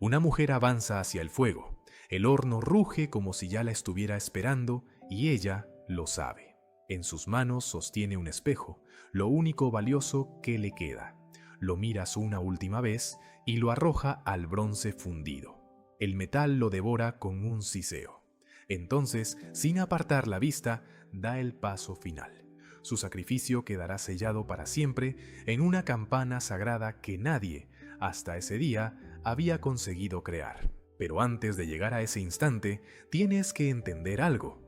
Una mujer avanza hacia el fuego. El horno ruge como si ya la estuviera esperando y ella lo sabe. En sus manos sostiene un espejo, lo único valioso que le queda. Lo miras una última vez y lo arroja al bronce fundido. El metal lo devora con un siseo. Entonces, sin apartar la vista, da el paso final. Su sacrificio quedará sellado para siempre en una campana sagrada que nadie, hasta ese día, había conseguido crear. Pero antes de llegar a ese instante, tienes que entender algo.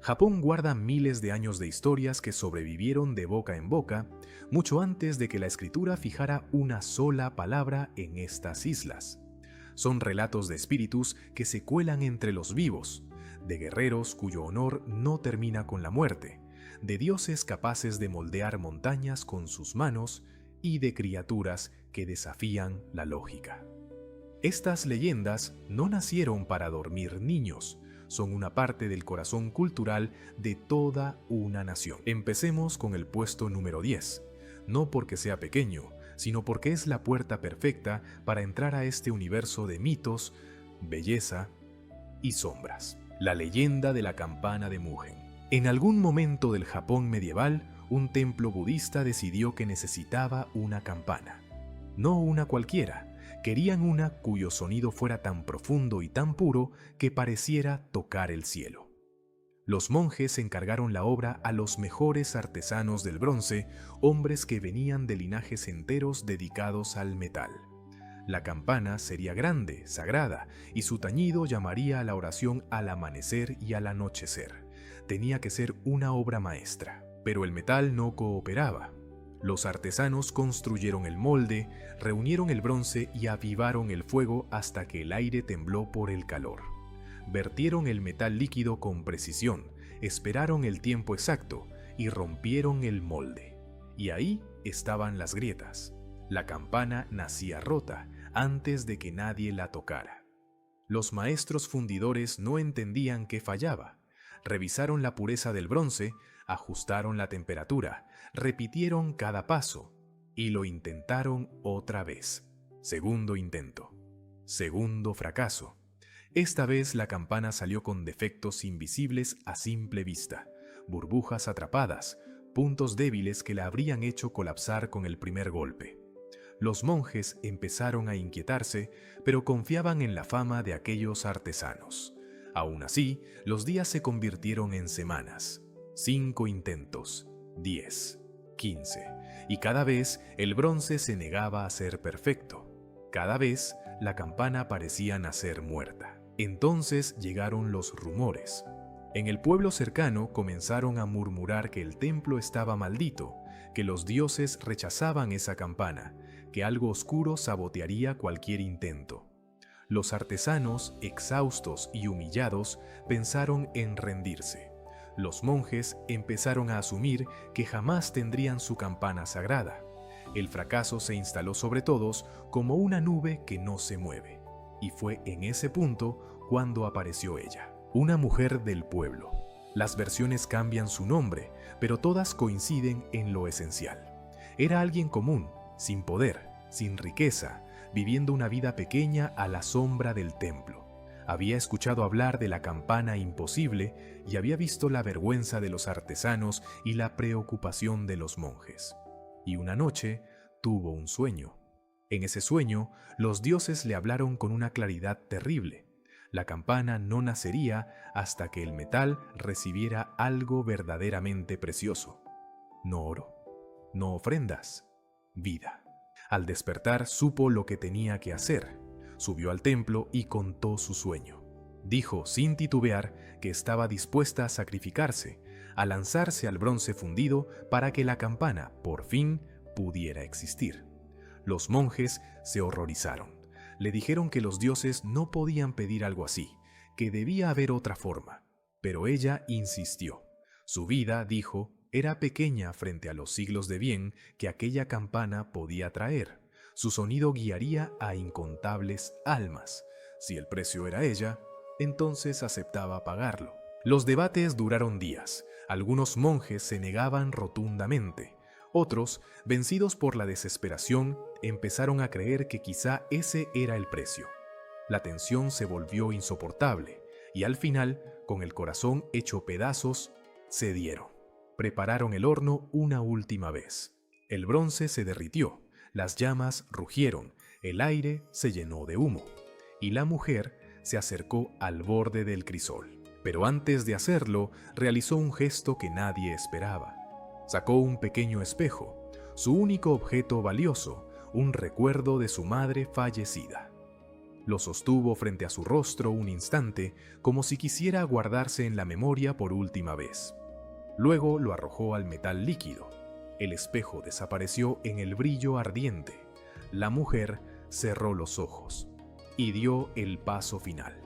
Japón guarda miles de años de historias que sobrevivieron de boca en boca, mucho antes de que la escritura fijara una sola palabra en estas islas. Son relatos de espíritus que se cuelan entre los vivos, de guerreros cuyo honor no termina con la muerte, de dioses capaces de moldear montañas con sus manos y de criaturas que desafían la lógica. Estas leyendas no nacieron para dormir niños, son una parte del corazón cultural de toda una nación. Empecemos con el puesto número 10, no porque sea pequeño, sino porque es la puerta perfecta para entrar a este universo de mitos, belleza y sombras. La leyenda de la campana de Mugen. En algún momento del Japón medieval, un templo budista decidió que necesitaba una campana. No una cualquiera, querían una cuyo sonido fuera tan profundo y tan puro que pareciera tocar el cielo. Los monjes encargaron la obra a los mejores artesanos del bronce, hombres que venían de linajes enteros dedicados al metal. La campana sería grande, sagrada, y su tañido llamaría a la oración al amanecer y al anochecer. Tenía que ser una obra maestra, pero el metal no cooperaba. Los artesanos construyeron el molde, reunieron el bronce y avivaron el fuego hasta que el aire tembló por el calor. Vertieron el metal líquido con precisión, esperaron el tiempo exacto y rompieron el molde. Y ahí estaban las grietas. La campana nacía rota antes de que nadie la tocara. Los maestros fundidores no entendían qué fallaba. Revisaron la pureza del bronce, ajustaron la temperatura, repitieron cada paso y lo intentaron otra vez. Segundo intento. Segundo fracaso. Esta vez la campana salió con defectos invisibles a simple vista, burbujas atrapadas, puntos débiles que la habrían hecho colapsar con el primer golpe. Los monjes empezaron a inquietarse, pero confiaban en la fama de aquellos artesanos. Aún así, los días se convirtieron en semanas. 5 intentos, 10, 15, y cada vez el bronce se negaba a ser perfecto. Cada vez la campana parecía nacer muerta. Entonces llegaron los rumores. En el pueblo cercano comenzaron a murmurar que el templo estaba maldito, que los dioses rechazaban esa campana, que algo oscuro sabotearía cualquier intento. Los artesanos, exhaustos y humillados, pensaron en rendirse. Los monjes empezaron a asumir que jamás tendrían su campana sagrada. El fracaso se instaló sobre todos como una nube que no se mueve. Y fue en ese punto cuando apareció ella, una mujer del pueblo. Las versiones cambian su nombre, pero todas coinciden en lo esencial. Era alguien común, sin poder, sin riqueza, viviendo una vida pequeña a la sombra del templo. Había escuchado hablar de la campana imposible y había visto la vergüenza de los artesanos y la preocupación de los monjes. Y una noche tuvo un sueño. En ese sueño, los dioses le hablaron con una claridad terrible. La campana no nacería hasta que el metal recibiera algo verdaderamente precioso. No oro, no ofrendas, vida. Al despertar supo lo que tenía que hacer. Subió al templo y contó su sueño. Dijo sin titubear que estaba dispuesta a sacrificarse, a lanzarse al bronce fundido para que la campana, por fin, pudiera existir. Los monjes se horrorizaron. Le dijeron que los dioses no podían pedir algo así, que debía haber otra forma. Pero ella insistió. Su vida, dijo, era pequeña frente a los siglos de bien que aquella campana podía traer. Su sonido guiaría a incontables almas. Si el precio era ella, entonces aceptaba pagarlo. Los debates duraron días. Algunos monjes se negaban rotundamente. Otros, vencidos por la desesperación, empezaron a creer que quizá ese era el precio. La tensión se volvió insoportable y al final, con el corazón hecho pedazos, cedieron. Prepararon el horno una última vez. El bronce se derritió, las llamas rugieron, el aire se llenó de humo y la mujer se acercó al borde del crisol. Pero antes de hacerlo, realizó un gesto que nadie esperaba. Sacó un pequeño espejo, su único objeto valioso, un recuerdo de su madre fallecida. Lo sostuvo frente a su rostro un instante, como si quisiera guardarse en la memoria por última vez. Luego lo arrojó al metal líquido. El espejo desapareció en el brillo ardiente. La mujer cerró los ojos y dio el paso final.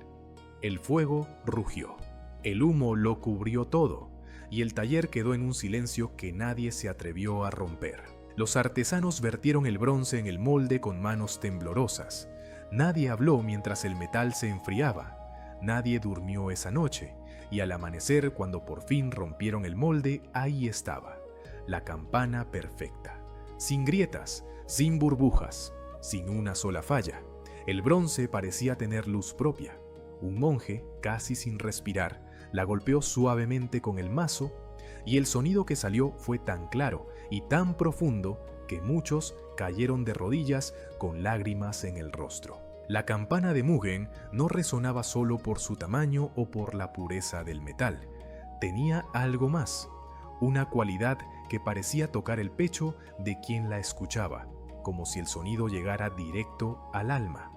El fuego rugió. El humo lo cubrió todo, y el taller quedó en un silencio que nadie se atrevió a romper. Los artesanos vertieron el bronce en el molde con manos temblorosas. Nadie habló mientras el metal se enfriaba. Nadie durmió esa noche, y al amanecer, cuando por fin rompieron el molde, ahí estaba, la campana perfecta, sin grietas, sin burbujas, sin una sola falla. El bronce parecía tener luz propia. Un monje, casi sin respirar, la golpeó suavemente con el mazo, y el sonido que salió fue tan claro y tan profundo que muchos cayeron de rodillas con lágrimas en el rostro. La campana de Mugen no resonaba solo por su tamaño o por la pureza del metal. Tenía algo más, una cualidad que parecía tocar el pecho de quien la escuchaba, como si el sonido llegara directo al alma.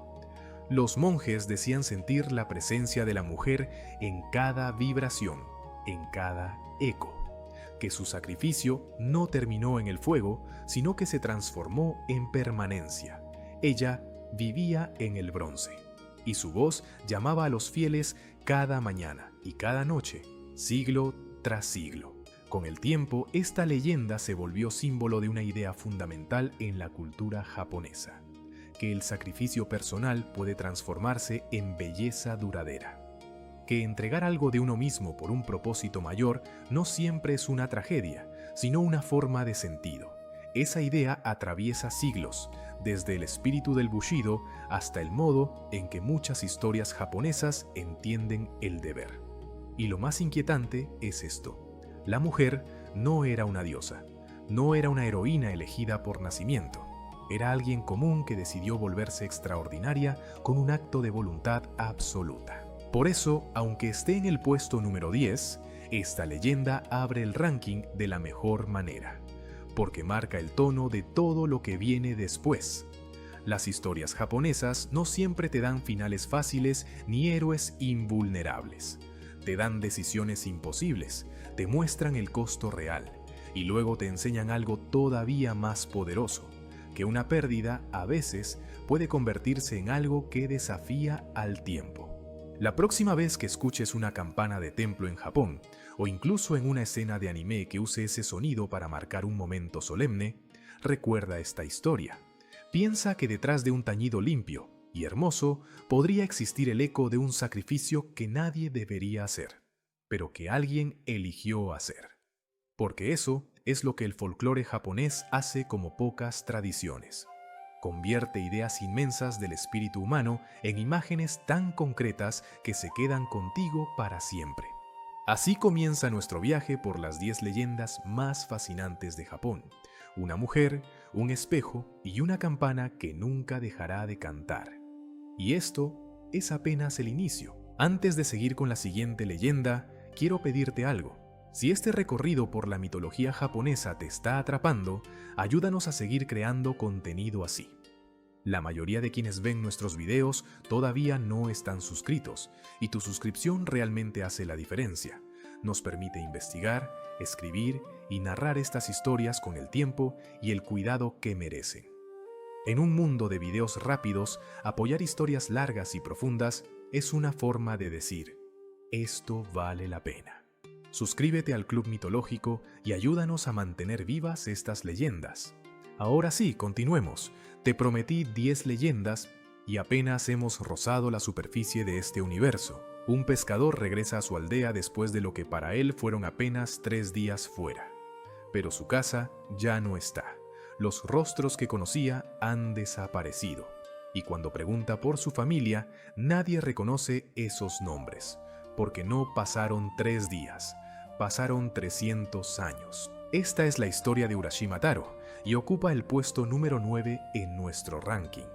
Los monjes decían sentir la presencia de la mujer en cada vibración, en cada eco, que su sacrificio no terminó en el fuego, sino que se transformó en permanencia. Ella vivía en el bronce, y su voz llamaba a los fieles cada mañana y cada noche, siglo tras siglo. Con el tiempo, esta leyenda se volvió símbolo de una idea fundamental en la cultura japonesa, que el sacrificio personal puede transformarse en belleza duradera. Que entregar algo de uno mismo por un propósito mayor no siempre es una tragedia, sino una forma de sentido. Esa idea atraviesa siglos, desde el espíritu del Bushido hasta el modo en que muchas historias japonesas entienden el deber. Y lo más inquietante es esto: la mujer no era una diosa, no era una heroína elegida por nacimiento. Era alguien común que decidió volverse extraordinaria con un acto de voluntad absoluta. Por eso, aunque esté en el puesto número 10, esta leyenda abre el ranking de la mejor manera, porque marca el tono de todo lo que viene después. Las historias japonesas no siempre te dan finales fáciles ni héroes invulnerables. Te dan decisiones imposibles, te muestran el costo real, y luego te enseñan algo todavía más poderoso: que una pérdida a veces puede convertirse en algo que desafía al tiempo. La próxima vez que escuches una campana de templo en Japón, o incluso en una escena de anime que use ese sonido para marcar un momento solemne, recuerda esta historia. Piensa que detrás de un tañido limpio y hermoso podría existir el eco de un sacrificio que nadie debería hacer, pero que alguien eligió hacer. Porque eso es lo que el folclore japonés hace como pocas tradiciones. Convierte ideas inmensas del espíritu humano en imágenes tan concretas que se quedan contigo para siempre. Así comienza nuestro viaje por las 10 leyendas más fascinantes de Japón: una mujer, un espejo y una campana que nunca dejará de cantar. Y esto es apenas el inicio. Antes de seguir con la siguiente leyenda, quiero pedirte algo. Si este recorrido por la mitología japonesa te está atrapando, ayúdanos a seguir creando contenido así. La mayoría de quienes ven nuestros videos todavía no están suscritos, y tu suscripción realmente hace la diferencia. Nos permite investigar, escribir y narrar estas historias con el tiempo y el cuidado que merecen. En un mundo de videos rápidos, apoyar historias largas y profundas es una forma de decir: esto vale la pena. Suscríbete al Club Mitológico y ayúdanos a mantener vivas estas leyendas. Ahora sí, continuemos. Te prometí 10 leyendas y apenas hemos rozado la superficie de este universo. Un pescador regresa a su aldea después de lo que para él fueron apenas 3 días fuera. Pero su casa ya no está. Los rostros que conocía han desaparecido. y cuando pregunta por su familia, nadie reconoce esos nombres, porque no pasaron 3 días, pasaron 300 años. Esta es la historia de Urashima Taro, y ocupa el puesto número 9 en nuestro ranking.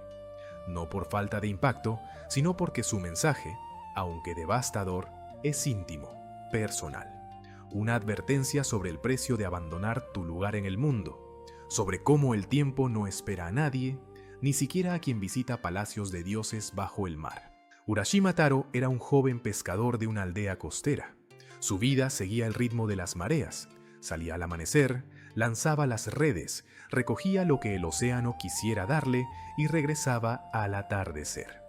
No por falta de impacto, sino porque su mensaje, aunque devastador, es íntimo, personal. Una advertencia sobre el precio de abandonar tu lugar en el mundo, sobre cómo el tiempo no espera a nadie, ni siquiera a quien visita palacios de dioses bajo el mar. Urashima Taro era un joven pescador de una aldea costera. Su vida seguía el ritmo de las mareas. Salía al amanecer, lanzaba las redes, recogía lo que el océano quisiera darle y regresaba al atardecer.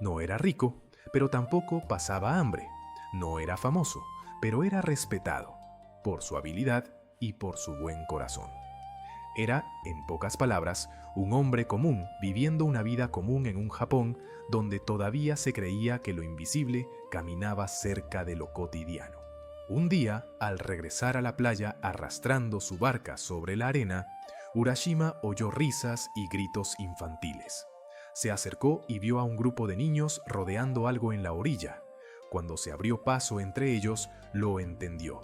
No era rico, pero tampoco pasaba hambre. No era famoso, pero era respetado por su habilidad y por su buen corazón. Era, en pocas palabras, un hombre común viviendo una vida común en un Japón donde todavía se creía que lo invisible caminaba cerca de lo cotidiano. Un día, al regresar a la playa arrastrando su barca sobre la arena, Urashima oyó risas y gritos infantiles. Se acercó y vio a un grupo de niños rodeando algo en la orilla. Cuando se abrió paso entre ellos, lo entendió.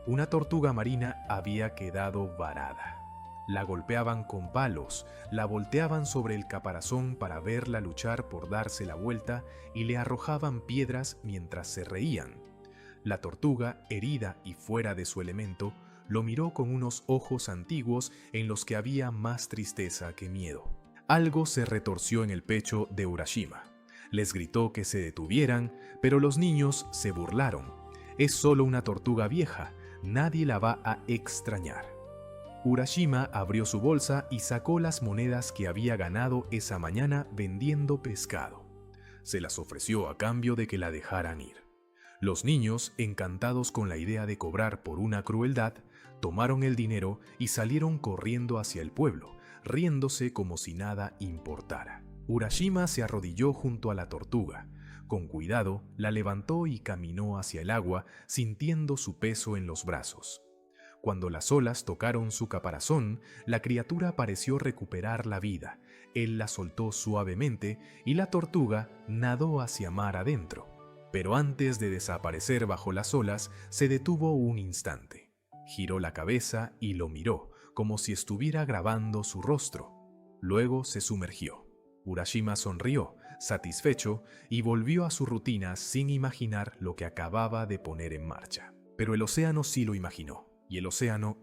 Una tortuga marina había quedado varada. La golpeaban con palos, la volteaban sobre el caparazón para verla luchar por darse la vuelta y le arrojaban piedras mientras se reían. La tortuga, herida y fuera de su elemento, lo miró con unos ojos antiguos en los que había más tristeza que miedo. Algo se retorció en el pecho de Urashima. Les gritó que se detuvieran, pero los niños se burlaron. Es solo una tortuga vieja, nadie la va a extrañar. Urashima abrió su bolsa y sacó las monedas que había ganado esa mañana vendiendo pescado. Se las ofreció a cambio de que la dejaran ir. Los niños, encantados con la idea de cobrar por una crueldad, tomaron el dinero y salieron corriendo hacia el pueblo, riéndose como si nada importara. Urashima se arrodilló junto a la tortuga. Con cuidado, la levantó y caminó hacia el agua, sintiendo su peso en los brazos. Cuando las olas tocaron su caparazón, la criatura pareció recuperar la vida. Él la soltó suavemente y la tortuga nadó hacia mar adentro. Pero antes de desaparecer bajo las olas, se detuvo un instante. Giró la cabeza y lo miró, como si estuviera grabando su rostro. Luego se sumergió. Urashima sonrió, satisfecho, y volvió a su rutina sin imaginar lo que acababa de poner en marcha. Pero el océano sí lo imaginó, y el océano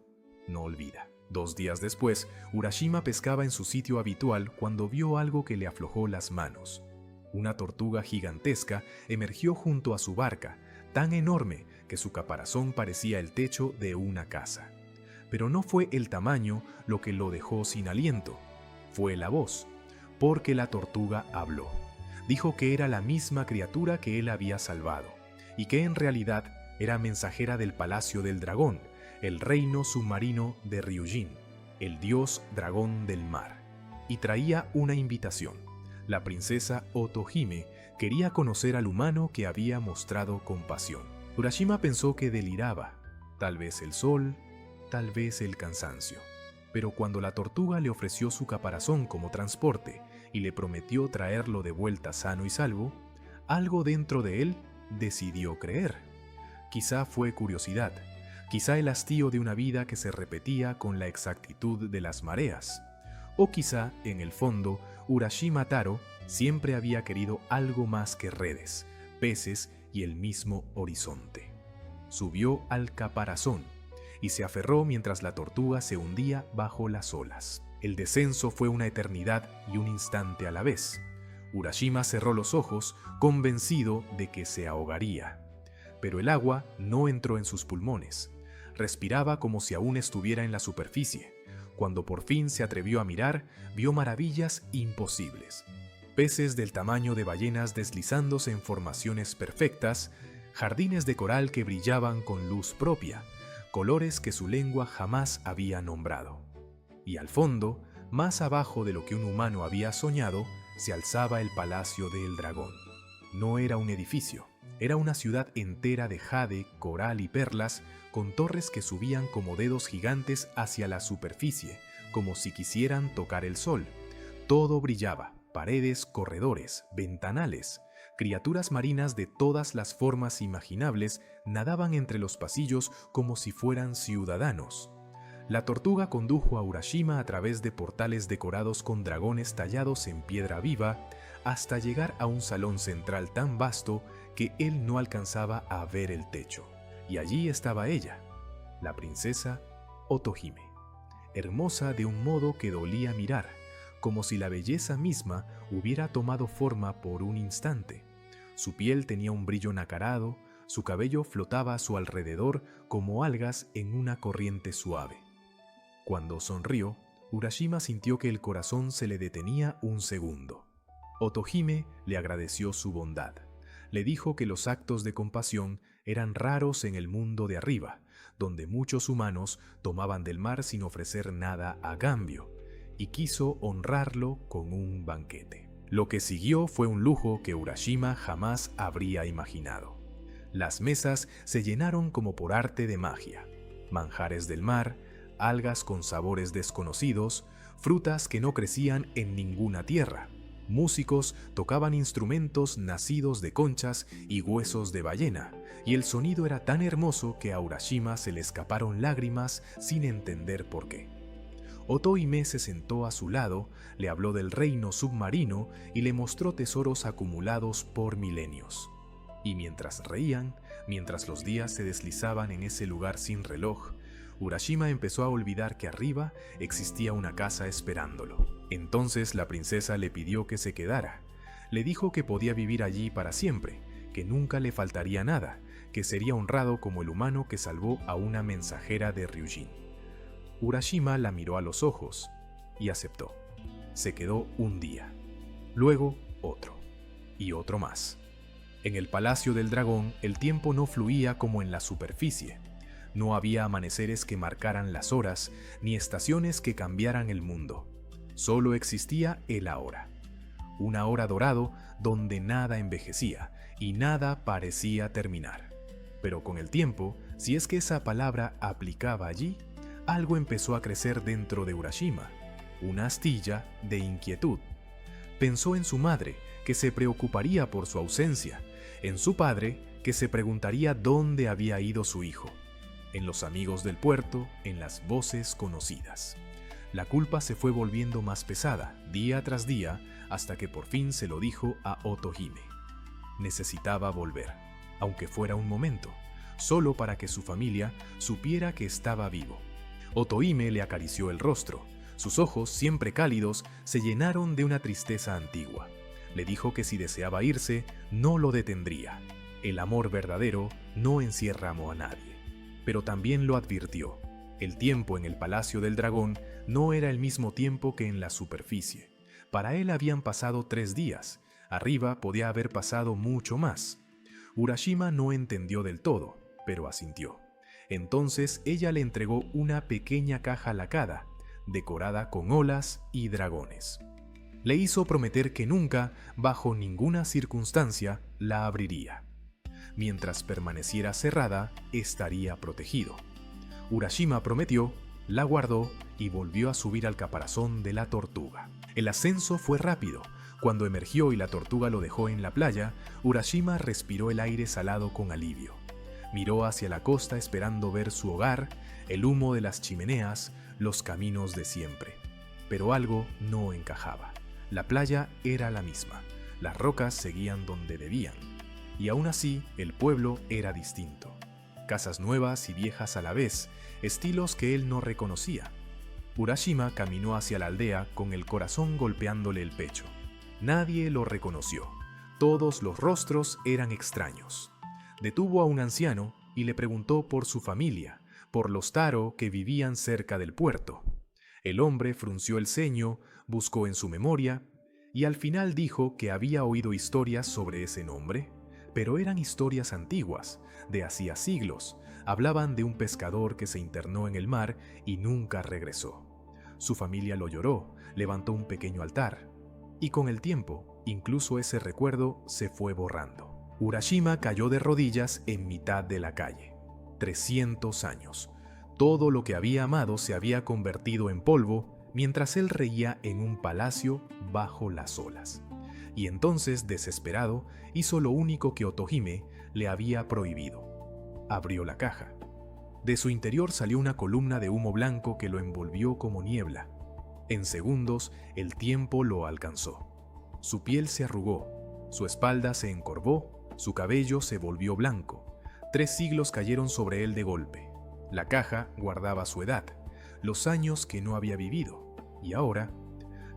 no olvida. 2 días después, Urashima pescaba en su sitio habitual cuando vio algo que le aflojó las manos. Una tortuga gigantesca emergió junto a su barca, tan enorme que su caparazón parecía el techo de una casa. Pero no fue el tamaño lo que lo dejó sin aliento, fue la voz, porque la tortuga habló. Dijo que era la misma criatura que él había salvado, y que en realidad era mensajera del Palacio del Dragón, el reino submarino de Ryujin, el dios dragón del mar, y traía una invitación. La princesa Otohime quería conocer al humano que había mostrado compasión. Urashima pensó que deliraba, tal vez el sol, tal vez el cansancio. Pero cuando la tortuga le ofreció su caparazón como transporte y le prometió traerlo de vuelta sano y salvo, algo dentro de él decidió creer. Quizá fue curiosidad, quizá el hastío de una vida que se repetía con la exactitud de las mareas, o quizá, en el fondo, Urashima Taro siempre había querido algo más que redes, peces y el mismo horizonte. Subió al caparazón y se aferró mientras la tortuga se hundía bajo las olas. El descenso fue una eternidad y un instante a la vez. Urashima cerró los ojos, convencido de que se ahogaría. Pero el agua no entró en sus pulmones. Respiraba como si aún estuviera en la superficie. Cuando por fin se atrevió a mirar, vio maravillas imposibles. Peces del tamaño de ballenas deslizándose en formaciones perfectas, jardines de coral que brillaban con luz propia, colores que su lengua jamás había nombrado. Y al fondo, más abajo de lo que un humano había soñado, se alzaba el Palacio del Dragón. No era un edificio, era una ciudad entera de jade, coral y perlas, con torres que subían como dedos gigantes hacia la superficie, como si quisieran tocar el sol. Todo brillaba, paredes, corredores, ventanales. Criaturas marinas de todas las formas imaginables nadaban entre los pasillos como si fueran ciudadanos. La tortuga condujo a Urashima a través de portales decorados con dragones tallados en piedra viva hasta llegar a un salón central tan vasto que él no alcanzaba a ver el techo. Y allí estaba ella, la princesa Otohime, hermosa de un modo que dolía mirar, como si la belleza misma hubiera tomado forma por un instante. Su piel tenía un brillo nacarado, su cabello flotaba a su alrededor como algas en una corriente suave. Cuando sonrió, Urashima sintió que el corazón se le detenía un segundo. Otohime le agradeció su bondad. Le dijo que los actos de compasión eran raros en el mundo de arriba, donde muchos humanos tomaban del mar sin ofrecer nada a cambio, y quiso honrarlo con un banquete. Lo que siguió fue un lujo que Urashima jamás habría imaginado. Las mesas se llenaron como por arte de magia. Manjares del mar, algas con sabores desconocidos, frutas que no crecían en ninguna tierra. Músicos tocaban instrumentos nacidos de conchas y huesos de ballena, y el sonido era tan hermoso que a Urashima se le escaparon lágrimas sin entender por qué. Otohime se sentó a su lado, le habló del reino submarino y le mostró tesoros acumulados por milenios. Y mientras reían, mientras los días se deslizaban en ese lugar sin reloj, Urashima empezó a olvidar que arriba existía una casa esperándolo. Entonces la princesa le pidió que se quedara. Le dijo que podía vivir allí para siempre, que nunca le faltaría nada, que sería honrado como el humano que salvó a una mensajera de Ryujin. Urashima la miró a los ojos y aceptó. Se quedó un día, luego otro, y otro más. En el Palacio del Dragón el tiempo no fluía como en la superficie. No había amaneceres que marcaran las horas, ni estaciones que cambiaran el mundo. Solo existía el ahora. Un ahora dorado donde nada envejecía y nada parecía terminar. Pero con el tiempo, si es que esa palabra aplicaba allí, algo empezó a crecer dentro de Urashima, una astilla de inquietud. Pensó en su madre, que se preocuparía por su ausencia, en su padre, que se preguntaría dónde había ido su hijo, en los amigos del puerto, en las voces conocidas. La culpa se fue volviendo más pesada, día tras día, hasta que por fin se lo dijo a Otohime. Necesitaba volver, aunque fuera un momento, solo para que su familia supiera que estaba vivo. Otohime le acarició el rostro. Sus ojos, siempre cálidos, se llenaron de una tristeza antigua. Le dijo que si deseaba irse, no lo detendría. El amor verdadero no encierra a nadie. Pero también lo advirtió. El tiempo en el Palacio del Dragón no era el mismo tiempo que en la superficie. Para él habían pasado 3 días. Arriba podía haber pasado mucho más. Urashima no entendió del todo, pero asintió. Entonces ella le entregó una pequeña caja lacada, decorada con olas y dragones. Le hizo prometer que nunca, bajo ninguna circunstancia, la abriría. Mientras permaneciera cerrada, estaría protegido. Urashima prometió, la guardó y volvió a subir al caparazón de la tortuga. El ascenso fue rápido. Cuando emergió y la tortuga lo dejó en la playa, Urashima respiró el aire salado con alivio. Miró hacia la costa esperando ver su hogar, el humo de las chimeneas, los caminos de siempre. Pero algo no encajaba. La playa era la misma, las rocas seguían donde debían. Y aún así, el pueblo era distinto. Casas nuevas y viejas a la vez, estilos que él no reconocía. Urashima caminó hacia la aldea con el corazón golpeándole el pecho. Nadie lo reconoció. Todos los rostros eran extraños. Detuvo a un anciano y le preguntó por su familia, por los Taro que vivían cerca del puerto. El hombre frunció el ceño, buscó en su memoria y al final dijo que había oído historias sobre ese nombre, pero eran historias antiguas, de hacía siglos. Hablaban de un pescador que se internó en el mar y nunca regresó. Su familia lo lloró, levantó un pequeño altar, y con el tiempo, incluso ese recuerdo se fue borrando. Urashima cayó de rodillas en mitad de la calle. 300 años. Todo lo que había amado se había convertido en polvo mientras él reía en un palacio bajo las olas. Y entonces, desesperado, hizo lo único que Otohime le había prohibido. Abrió la caja. De su interior salió una columna de humo blanco que lo envolvió como niebla. En segundos, el tiempo lo alcanzó. Su piel se arrugó, su espalda se encorvó, su cabello se volvió blanco. 3 siglos cayeron sobre él de golpe. La caja guardaba su edad, los años que no había vivido, y ahora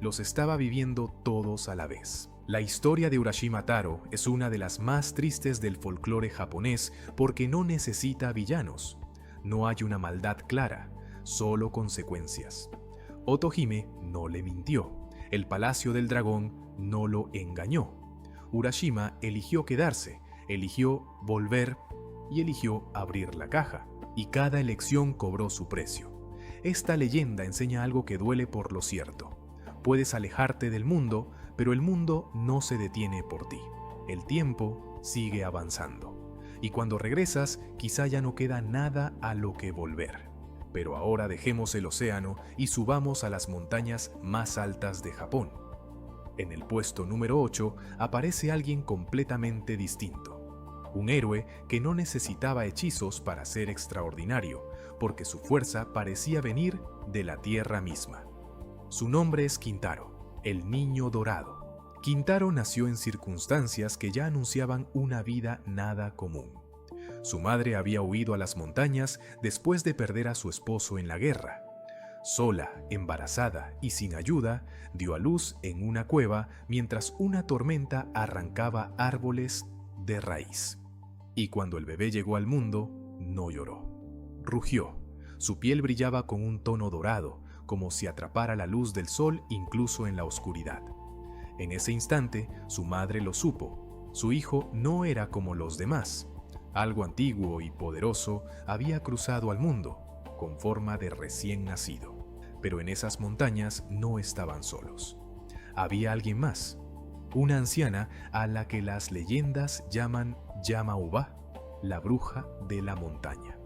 los estaba viviendo todos a la vez. La historia de Urashima Taro es una de las más tristes del folclore japonés porque no necesita villanos. No hay una maldad clara, solo consecuencias. Otohime no le mintió. El Palacio del Dragón no lo engañó. Urashima eligió quedarse, eligió volver y eligió abrir la caja. Y cada elección cobró su precio. Esta leyenda enseña algo que duele por lo cierto. Puedes alejarte del mundo, pero el mundo no se detiene por ti. El tiempo sigue avanzando. Y cuando regresas, quizá ya no queda nada a lo que volver. Pero ahora dejemos el océano y subamos a las montañas más altas de Japón. En el puesto número 8 aparece alguien completamente distinto. Un héroe que no necesitaba hechizos para ser extraordinario, porque su fuerza parecía venir de la tierra misma. Su nombre es Kintaro, el Niño Dorado. Kintaro nació en circunstancias que ya anunciaban una vida nada común. Su madre había huido a las montañas después de perder a su esposo en la guerra. Sola, embarazada y sin ayuda, dio a luz en una cueva mientras una tormenta arrancaba árboles de raíz. Y cuando el bebé llegó al mundo, no lloró. Rugió. Su piel brillaba con un tono dorado, como si atrapara la luz del sol incluso en la oscuridad. En ese instante, su madre lo supo. Su hijo no era como los demás. Algo antiguo y poderoso había cruzado al mundo, con forma de recién nacido. Pero en esas montañas no estaban solos. Había alguien más. Una anciana a la que las leyendas llaman Yama-uba, la bruja de la montaña.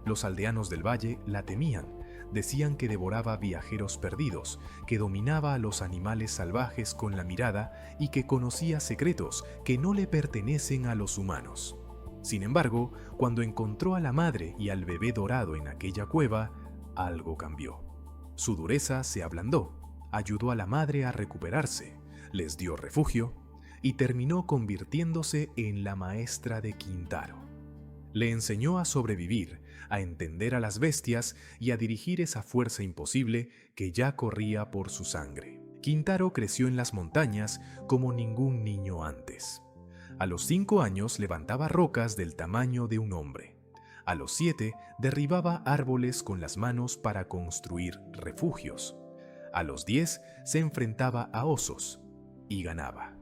Los aldeanos del valle la temían, decían que devoraba viajeros perdidos, que dominaba a los animales salvajes con la mirada y que conocía secretos que no le pertenecen a los humanos. Sin embargo, cuando encontró a la madre y al bebé dorado en aquella cueva, algo cambió. Su dureza se ablandó, ayudó a la madre a recuperarse, les dio refugio y terminó convirtiéndose en la maestra de Kintaro. Le enseñó a sobrevivir, a entender a las bestias y a dirigir esa fuerza imposible que ya corría por su sangre. Kintaro creció en las montañas como ningún niño antes. A los 5 años levantaba rocas del tamaño de un hombre. A los 7 derribaba árboles con las manos para construir refugios. A los 10 se enfrentaba a osos y ganaba.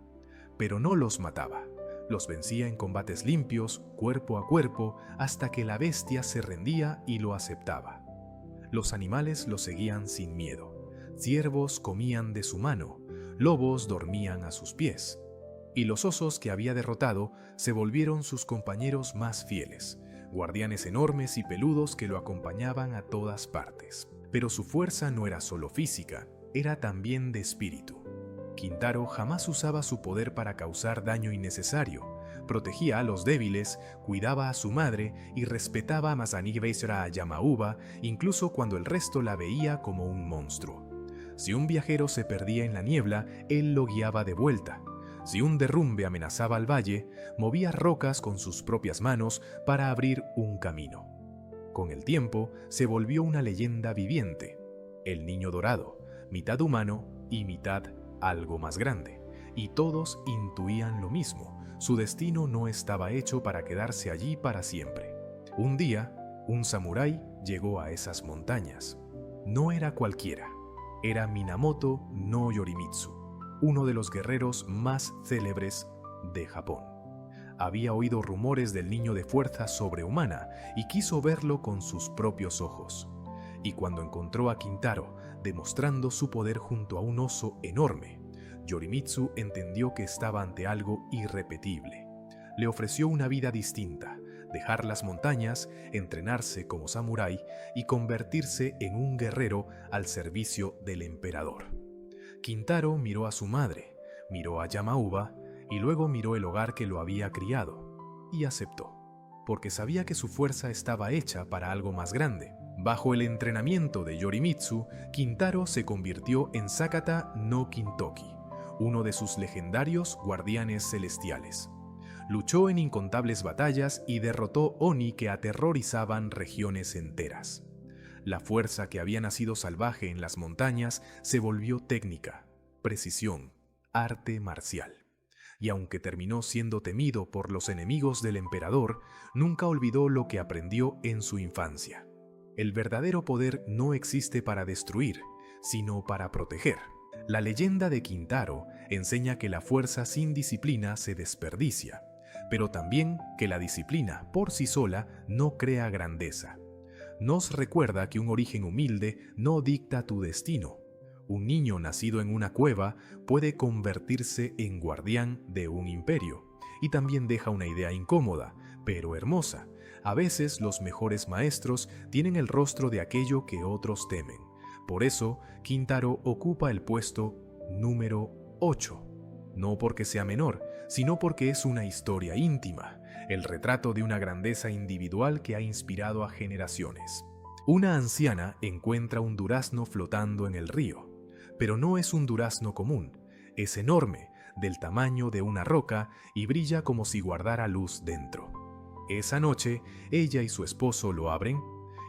Pero no los mataba. Los vencía en combates limpios, cuerpo a cuerpo, hasta que la bestia se rendía y lo aceptaba. Los animales lo seguían sin miedo. Ciervos comían de su mano, lobos dormían a sus pies. Y los osos que había derrotado se volvieron sus compañeros más fieles, guardianes enormes y peludos que lo acompañaban a todas partes. Pero su fuerza no era solo física, era también de espíritu. Kintaro jamás usaba su poder para causar daño innecesario. Protegía a los débiles, cuidaba a su madre y respetaba a Masani Beisra Yama-uba incluso cuando el resto la veía como un monstruo. Si un viajero se perdía en la niebla, él lo guiaba de vuelta. Si un derrumbe amenazaba al valle, movía rocas con sus propias manos para abrir un camino. Con el tiempo, se volvió una leyenda viviente. El Niño Dorado, mitad humano y mitad algo más grande, y todos intuían lo mismo: su destino no estaba hecho para quedarse allí para siempre. Un día, un samurái llegó a esas montañas. No era cualquiera, era Minamoto no Yorimitsu, uno de los guerreros más célebres de Japón. Había oído rumores del niño de fuerza sobrehumana y quiso verlo con sus propios ojos. Y cuando encontró a Kintaro demostrando su poder junto a un oso enorme, Yorimitsu entendió que estaba ante algo irrepetible. Le ofreció una vida distinta, dejar las montañas, entrenarse como samurái y convertirse en un guerrero al servicio del emperador. Kintaro miró a su madre, miró a Yamauba y luego miró el hogar que lo había criado, y aceptó, porque sabía que su fuerza estaba hecha para algo más grande. Bajo el entrenamiento de Yorimitsu, Kintaro se convirtió en Sakata no Kintoki, uno de sus legendarios guardianes celestiales. Luchó en incontables batallas y derrotó Oni que aterrorizaban regiones enteras. La fuerza que había nacido salvaje en las montañas se volvió técnica, precisión, arte marcial. Y aunque terminó siendo temido por los enemigos del emperador, nunca olvidó lo que aprendió en su infancia. El verdadero poder no existe para destruir, sino para proteger. La leyenda de Kintaro enseña que la fuerza sin disciplina se desperdicia, pero también que la disciplina por sí sola no crea grandeza. Nos recuerda que un origen humilde no dicta tu destino. Un niño nacido en una cueva puede convertirse en guardián de un imperio, y también deja una idea incómoda, pero hermosa. A veces los mejores maestros tienen el rostro de aquello que otros temen. Por eso, Kintaro ocupa el puesto número 8. No porque sea menor, sino porque es una historia íntima, el retrato de una grandeza individual que ha inspirado a generaciones. Una anciana encuentra un durazno flotando en el río, pero no es un durazno común, es enorme, del tamaño de una roca y brilla como si guardara luz dentro. Esa noche, ella y su esposo lo abren,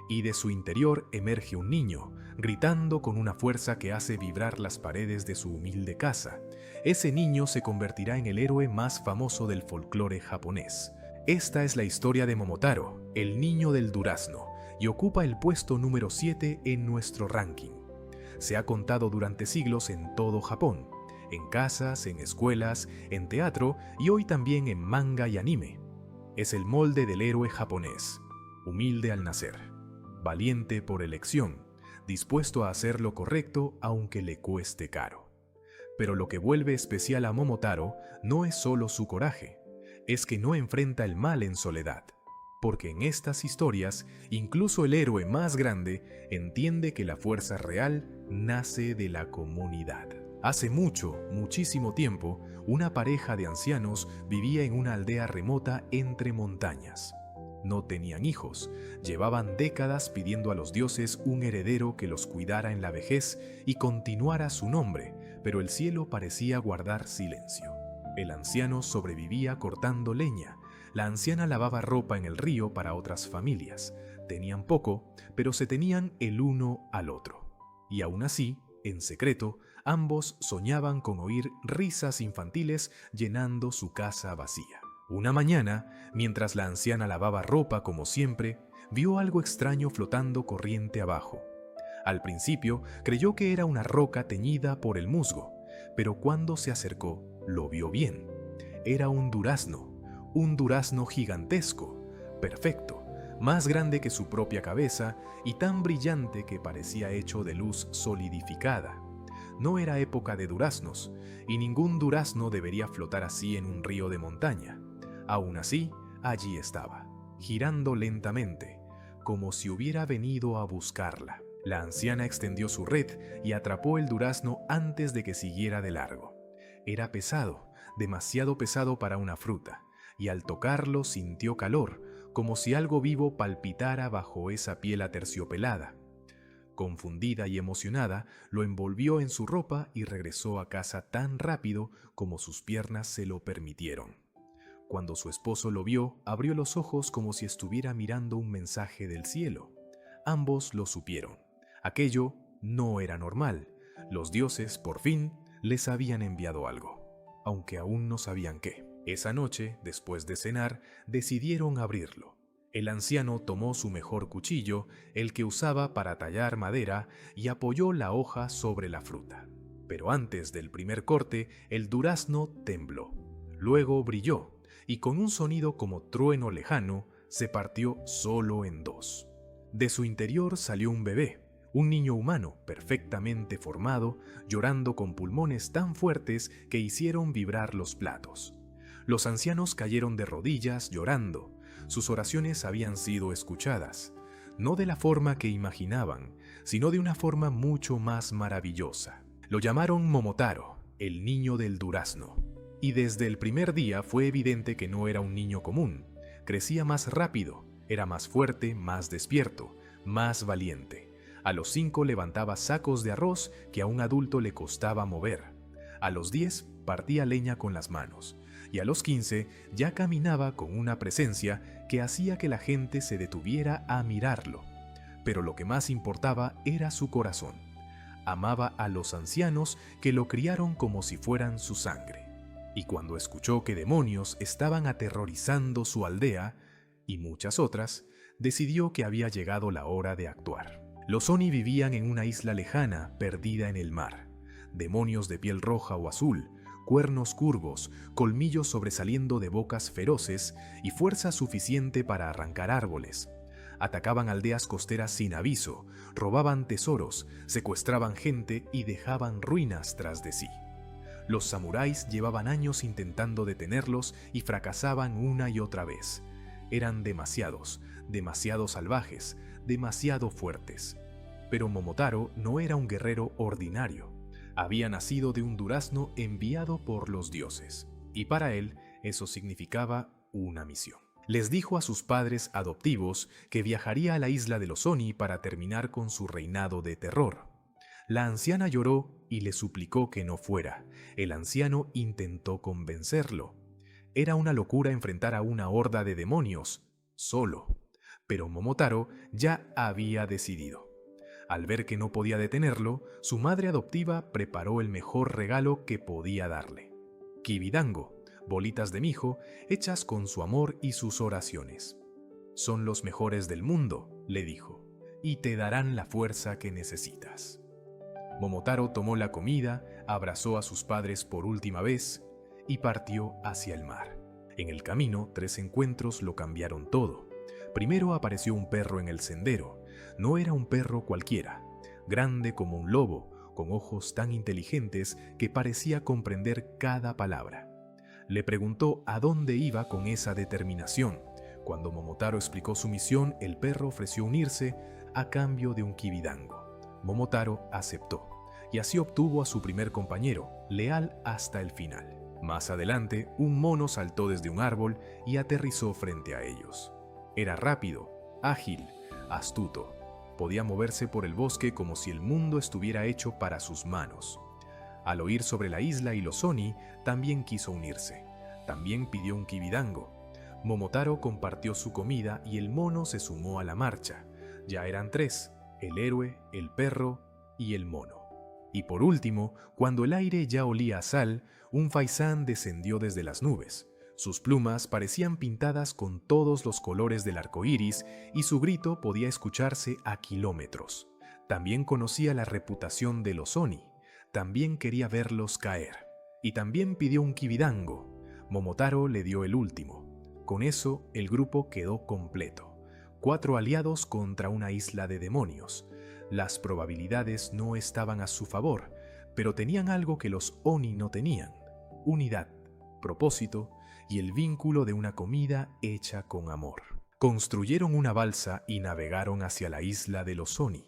y de su interior emerge un niño, gritando con una fuerza que hace vibrar las paredes de su humilde casa. Ese niño se convertirá en el héroe más famoso del folclore japonés. Esta es la historia de Momotaro, el niño del durazno, y ocupa el puesto número 7 en nuestro ranking. Se ha contado durante siglos en todo Japón, en casas, en escuelas, en teatro y hoy también en manga y anime. Es el molde del héroe japonés, humilde al nacer, valiente por elección, dispuesto a hacer lo correcto aunque le cueste caro. Pero lo que vuelve especial a Momotaro no es solo su coraje, es que no enfrenta el mal en soledad, porque en estas historias, incluso el héroe más grande entiende que la fuerza real nace de la comunidad. Hace muchísimo tiempo, una pareja de ancianos vivía en una aldea remota entre montañas. No tenían hijos, llevaban décadas pidiendo a los dioses un heredero que los cuidara en la vejez y continuara su nombre, pero el cielo parecía guardar silencio. El anciano sobrevivía cortando leña, la anciana lavaba ropa en el río para otras familias. Tenían poco, pero se tenían el uno al otro. Y aún así, en secreto, ambos soñaban con oír risas infantiles llenando su casa vacía. Una mañana, mientras la anciana lavaba ropa como siempre, vio algo extraño flotando corriente abajo. Al principio creyó que era una roca teñida por el musgo, pero cuando se acercó, lo vio bien. Era un durazno gigantesco, perfecto, más grande que su propia cabeza y tan brillante que parecía hecho de luz solidificada. No era época de duraznos, y ningún durazno debería flotar así en un río de montaña. Aún así, allí estaba, girando lentamente, como si hubiera venido a buscarla. La anciana extendió su red y atrapó el durazno antes de que siguiera de largo. Era pesado, demasiado pesado para una fruta, y al tocarlo sintió calor, como si algo vivo palpitara bajo esa piel aterciopelada. Confundida y emocionada, lo envolvió en su ropa y regresó a casa tan rápido como sus piernas se lo permitieron. Cuando su esposo lo vio, abrió los ojos como si estuviera mirando un mensaje del cielo. Ambos lo supieron. Aquello no era normal. Los dioses, por fin, les habían enviado algo, aunque aún no sabían qué. Esa noche, después de cenar, decidieron abrirlo. El anciano tomó su mejor cuchillo, el que usaba para tallar madera, y apoyó la hoja sobre la fruta. Pero antes del primer corte, el durazno tembló. Luego brilló, y con un sonido como trueno lejano, se partió solo en dos. De su interior salió un bebé, un niño humano perfectamente formado, llorando con pulmones tan fuertes que hicieron vibrar los platos. Los ancianos cayeron de rodillas llorando. Sus oraciones habían sido escuchadas, no de la forma que imaginaban, sino de una forma mucho más maravillosa. Lo llamaron Momotaro, el niño del durazno. Y desde el primer día fue evidente que no era un niño común. Crecía más rápido, era más fuerte, más despierto, más valiente. A los 5 levantaba sacos de arroz que a un adulto le costaba mover. A los 10 partía leña con las manos. Y a los 15 ya caminaba con una presencia que hacía que la gente se detuviera a mirarlo. Pero lo que más importaba era su corazón. Amaba a los ancianos que lo criaron como si fueran su sangre. Y cuando escuchó que demonios estaban aterrorizando su aldea, y muchas otras, decidió que había llegado la hora de actuar. Los Oni vivían en una isla lejana, perdida en el mar. Demonios de piel roja o azul, cuernos curvos, colmillos sobresaliendo de bocas feroces y fuerza suficiente para arrancar árboles. Atacaban aldeas costeras sin aviso, robaban tesoros, secuestraban gente y dejaban ruinas tras de sí. Los samuráis llevaban años intentando detenerlos y fracasaban una y otra vez. Eran demasiados, demasiado salvajes, demasiado fuertes. Pero Momotaro no era un guerrero ordinario. Había nacido de un durazno enviado por los dioses, y para él eso significaba una misión. Les dijo a sus padres adoptivos que viajaría a la isla de los Oni para terminar con su reinado de terror. La anciana lloró y le suplicó que no fuera. El anciano intentó convencerlo. Era una locura enfrentar a una horda de demonios, solo. Pero Momotaro ya había decidido. Al ver que no podía detenerlo, su madre adoptiva preparó el mejor regalo que podía darle. Kibidango, bolitas de mijo hechas con su amor y sus oraciones. Son los mejores del mundo, le dijo, y te darán la fuerza que necesitas. Momotaro tomó la comida, abrazó a sus padres por última vez y partió hacia el mar. En el camino, 3 encuentros lo cambiaron todo. Primero apareció un perro en el sendero. No era un perro cualquiera, grande como un lobo, con ojos tan inteligentes que parecía comprender cada palabra. Le preguntó a dónde iba con esa determinación. Cuando Momotaro explicó su misión, el perro ofreció unirse a cambio de un kibidango. Momotaro aceptó, y así obtuvo a su primer compañero, leal hasta el final. Más adelante, un mono saltó desde un árbol y aterrizó frente a ellos. Era rápido, ágil, astuto. Podía moverse por el bosque como si el mundo estuviera hecho para sus manos. Al oír sobre la isla y los Oni, también quiso unirse. También pidió un kibidango. Momotaro compartió su comida y el mono se sumó a la marcha. Ya eran 3, el héroe, el perro y el mono. Y por último, cuando el aire ya olía a sal, un faisán descendió desde las nubes. Sus plumas parecían pintadas con todos los colores del arco iris y su grito podía escucharse a kilómetros. También conocía la reputación de los Oni. También quería verlos caer. Y también pidió un kibidango. Momotaro le dio el último. Con eso, el grupo quedó completo. 4 aliados contra una isla de demonios. Las probabilidades no estaban a su favor, pero tenían algo que los Oni no tenían: unidad, propósito y el vínculo de una comida hecha con amor. Construyeron una balsa y navegaron hacia la isla de los Oni.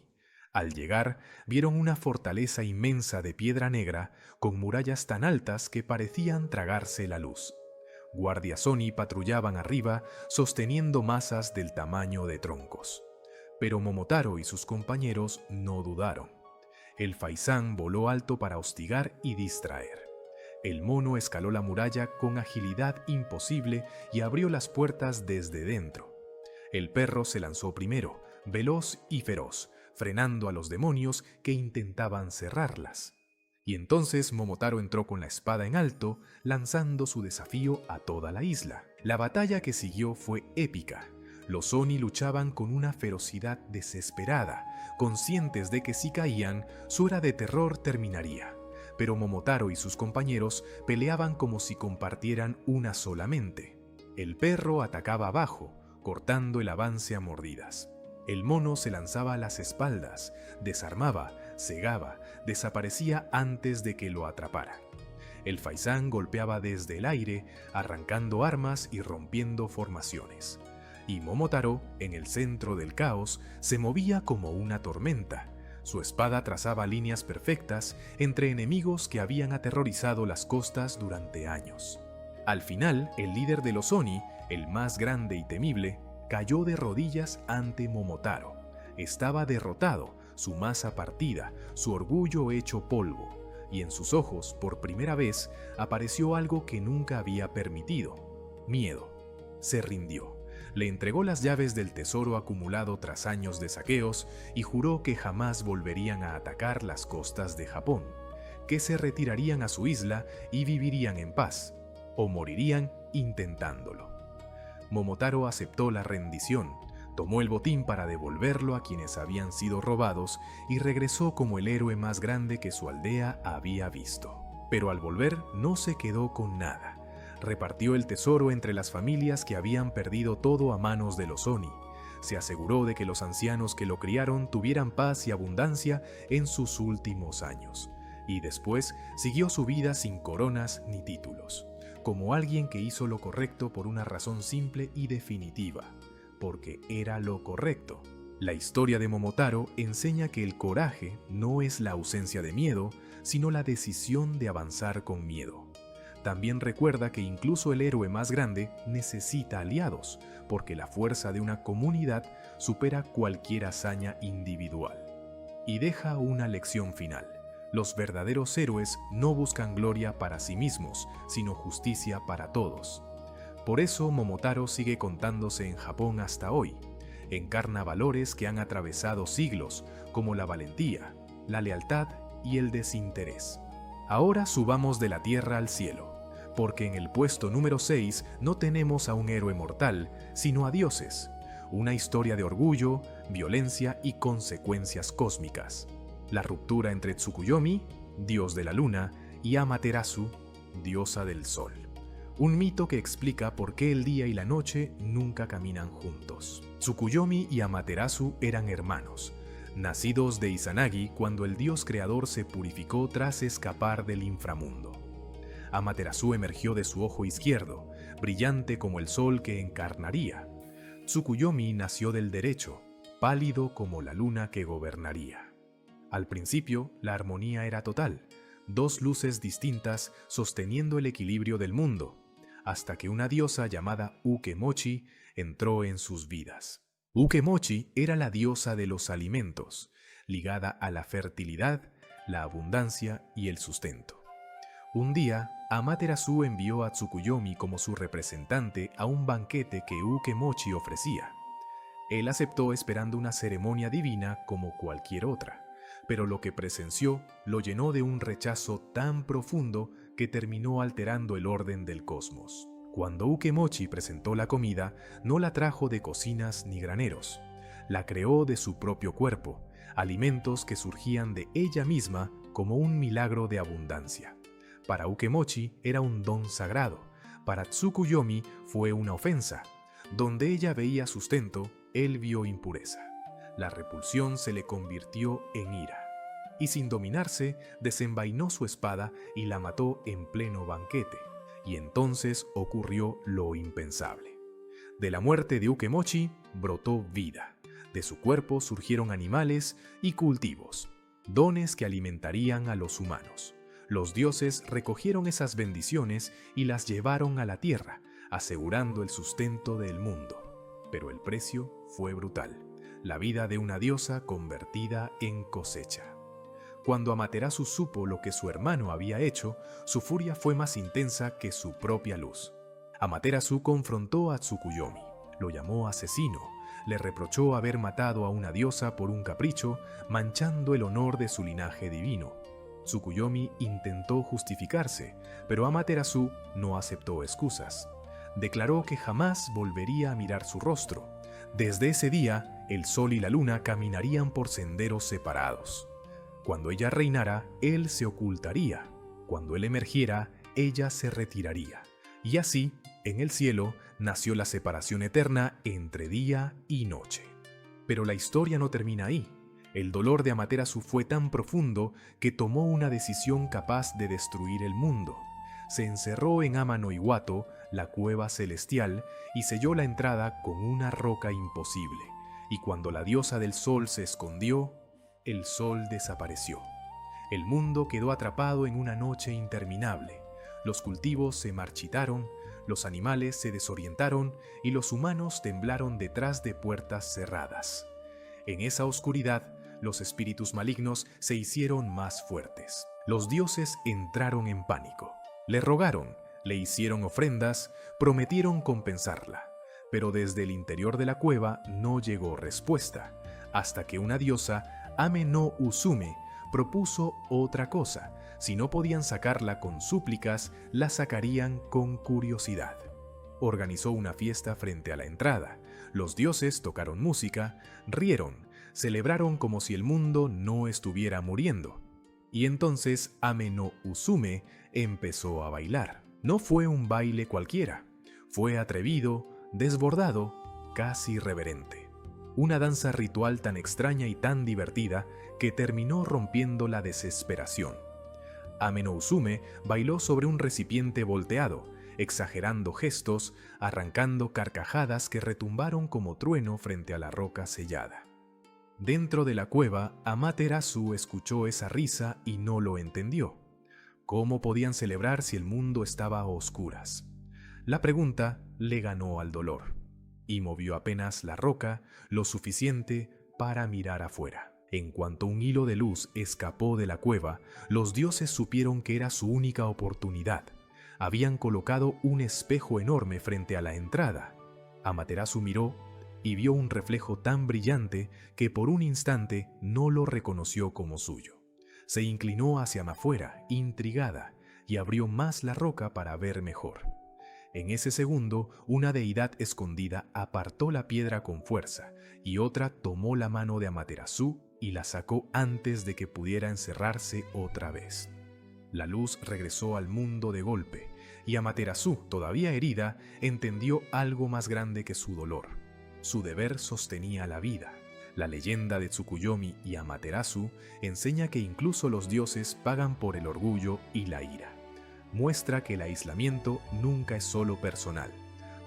Al llegar, vieron una fortaleza inmensa de piedra negra con murallas tan altas que parecían tragarse la luz. Guardias Oni patrullaban arriba, sosteniendo masas del tamaño de troncos. Pero Momotaro y sus compañeros no dudaron. El faisán voló alto para hostigar y distraer. El mono escaló la muralla con agilidad imposible y abrió las puertas desde dentro. El perro se lanzó primero, veloz y feroz, frenando a los demonios que intentaban cerrarlas. Y entonces Momotaro entró con la espada en alto, lanzando su desafío a toda la isla. La batalla que siguió fue épica. Los Oni luchaban con una ferocidad desesperada, conscientes de que si caían, su era de terror terminaría. Pero Momotaro y sus compañeros peleaban como si compartieran una sola mente. El perro atacaba abajo, cortando el avance a mordidas. El mono se lanzaba a las espaldas, desarmaba, cegaba, desaparecía antes de que lo atrapara. El faisán golpeaba desde el aire, arrancando armas y rompiendo formaciones. Y Momotaro, en el centro del caos, se movía como una tormenta. Su espada trazaba líneas perfectas entre enemigos que habían aterrorizado las costas durante años. Al final, el líder de los Oni, el más grande y temible, cayó de rodillas ante Momotaro. Estaba derrotado, su masa partida, su orgullo hecho polvo, y en sus ojos, por primera vez, apareció algo que nunca había permitido: miedo. Se rindió. Le entregó las llaves del tesoro acumulado tras años de saqueos y juró que jamás volverían a atacar las costas de Japón, que se retirarían a su isla y vivirían en paz, o morirían intentándolo. Momotaro aceptó la rendición, tomó el botín para devolverlo a quienes habían sido robados y regresó como el héroe más grande que su aldea había visto. Pero al volver no se quedó con nada. Repartió el tesoro entre las familias que habían perdido todo a manos de los Oni. Se aseguró de que los ancianos que lo criaron tuvieran paz y abundancia en sus últimos años. Y después siguió su vida sin coronas ni títulos, como alguien que hizo lo correcto por una razón simple y definitiva: porque era lo correcto. La historia de Momotaro enseña que el coraje no es la ausencia de miedo, sino la decisión de avanzar con miedo. También recuerda que incluso el héroe más grande necesita aliados, porque la fuerza de una comunidad supera cualquier hazaña individual. Y deja una lección final: los verdaderos héroes no buscan gloria para sí mismos, sino justicia para todos. Por eso Momotaro sigue contándose en Japón hasta hoy. Encarna valores que han atravesado siglos, como la valentía, la lealtad y el desinterés. Ahora subamos de la tierra al cielo, porque en el puesto número 6 no tenemos a un héroe mortal, sino a dioses. Una historia de orgullo, violencia y consecuencias cósmicas. La ruptura entre Tsukuyomi, dios de la luna, y Amaterasu, diosa del sol. Un mito que explica por qué el día y la noche nunca caminan juntos. Tsukuyomi y Amaterasu eran hermanos, nacidos de Izanagi cuando el dios creador se purificó tras escapar del inframundo. Amaterasu emergió de su ojo izquierdo, brillante como el sol que encarnaría. Tsukuyomi nació del derecho, pálido como la luna que gobernaría. Al principio, la armonía era total, dos luces distintas sosteniendo el equilibrio del mundo, hasta que una diosa llamada Ukemochi entró en sus vidas. Ukemochi era la diosa de los alimentos, ligada a la fertilidad, la abundancia y el sustento. Un día, Amaterasu envió a Tsukuyomi como su representante a un banquete que Ukemochi ofrecía. Él aceptó esperando una ceremonia divina como cualquier otra, pero lo que presenció lo llenó de un rechazo tan profundo que terminó alterando el orden del cosmos. Cuando Ukemochi presentó la comida, no la trajo de cocinas ni graneros. La creó de su propio cuerpo, alimentos que surgían de ella misma como un milagro de abundancia. Para Ukemochi era un don sagrado, para Tsukuyomi fue una ofensa. Donde ella veía sustento, él vio impureza. La repulsión se le convirtió en ira, y sin dominarse, desenvainó su espada y la mató en pleno banquete. Y entonces ocurrió lo impensable. De la muerte de Ukemochi brotó vida. De su cuerpo surgieron animales y cultivos, dones que alimentarían a los humanos. Los dioses recogieron esas bendiciones y las llevaron a la tierra, asegurando el sustento del mundo. Pero el precio fue brutal: la vida de una diosa convertida en cosecha. Cuando Amaterasu supo lo que su hermano había hecho, su furia fue más intensa que su propia luz. Amaterasu confrontó a Tsukuyomi, lo llamó asesino, le reprochó haber matado a una diosa por un capricho, manchando el honor de su linaje divino. Tsukuyomi intentó justificarse, pero Amaterasu no aceptó excusas. Declaró que jamás volvería a mirar su rostro. Desde ese día, el sol y la luna caminarían por senderos separados. Cuando ella reinara, él se ocultaría. Cuando él emergiera, ella se retiraría. Y así, en el cielo, nació la separación eterna entre día y noche. Pero la historia no termina ahí. El dolor de Amaterasu fue tan profundo que tomó una decisión capaz de destruir el mundo. se encerró en Ama-no-Iwato, la cueva celestial, y selló la entrada con una roca imposible. Y cuando la diosa del sol se escondió, el sol desapareció. El mundo quedó atrapado en una noche interminable. Los cultivos se marchitaron, los animales se desorientaron y los humanos temblaron detrás de puertas cerradas. En esa oscuridad, los espíritus malignos se hicieron más fuertes. Los dioses entraron en pánico. Le rogaron, le hicieron ofrendas, prometieron compensarla. Pero desde el interior de la cueva no llegó respuesta, hasta que una diosa, Ame-no-Usume, propuso otra cosa. Si no podían sacarla con súplicas, la sacarían con curiosidad. Organizó una fiesta frente a la entrada. Los dioses tocaron música, rieron, celebraron como si el mundo no estuviera muriendo. Y entonces Ame-no-Usume empezó a bailar. No fue un baile cualquiera. Fue atrevido, desbordado, casi irreverente. Una danza ritual tan extraña y tan divertida que terminó rompiendo la desesperación. Ame-no-Usume bailó sobre un recipiente volteado, exagerando gestos, arrancando carcajadas que retumbaron como trueno frente a la roca sellada. Dentro de la cueva, Amaterasu escuchó esa risa y no lo entendió. ¿Cómo podían celebrar si el mundo estaba a oscuras? La pregunta le ganó al dolor, y movió apenas la roca lo suficiente para mirar afuera. En cuanto un hilo de luz escapó de la cueva, los dioses supieron que era su única oportunidad. Habían colocado un espejo enorme frente a la entrada. Amaterasu miró y vio un reflejo tan brillante que por un instante no lo reconoció como suyo. Se inclinó hacia afuera, intrigada, y abrió más la roca para ver mejor. En ese segundo, una deidad escondida apartó la piedra con fuerza, y otra tomó la mano de Amaterasu y la sacó antes de que pudiera encerrarse otra vez. La luz regresó al mundo de golpe, y Amaterasu, todavía herida, entendió algo más grande que su dolor. Su deber sostenía la vida. La leyenda de Tsukuyomi y Amaterasu enseña que incluso los dioses pagan por el orgullo y la ira. Muestra que el aislamiento nunca es solo personal.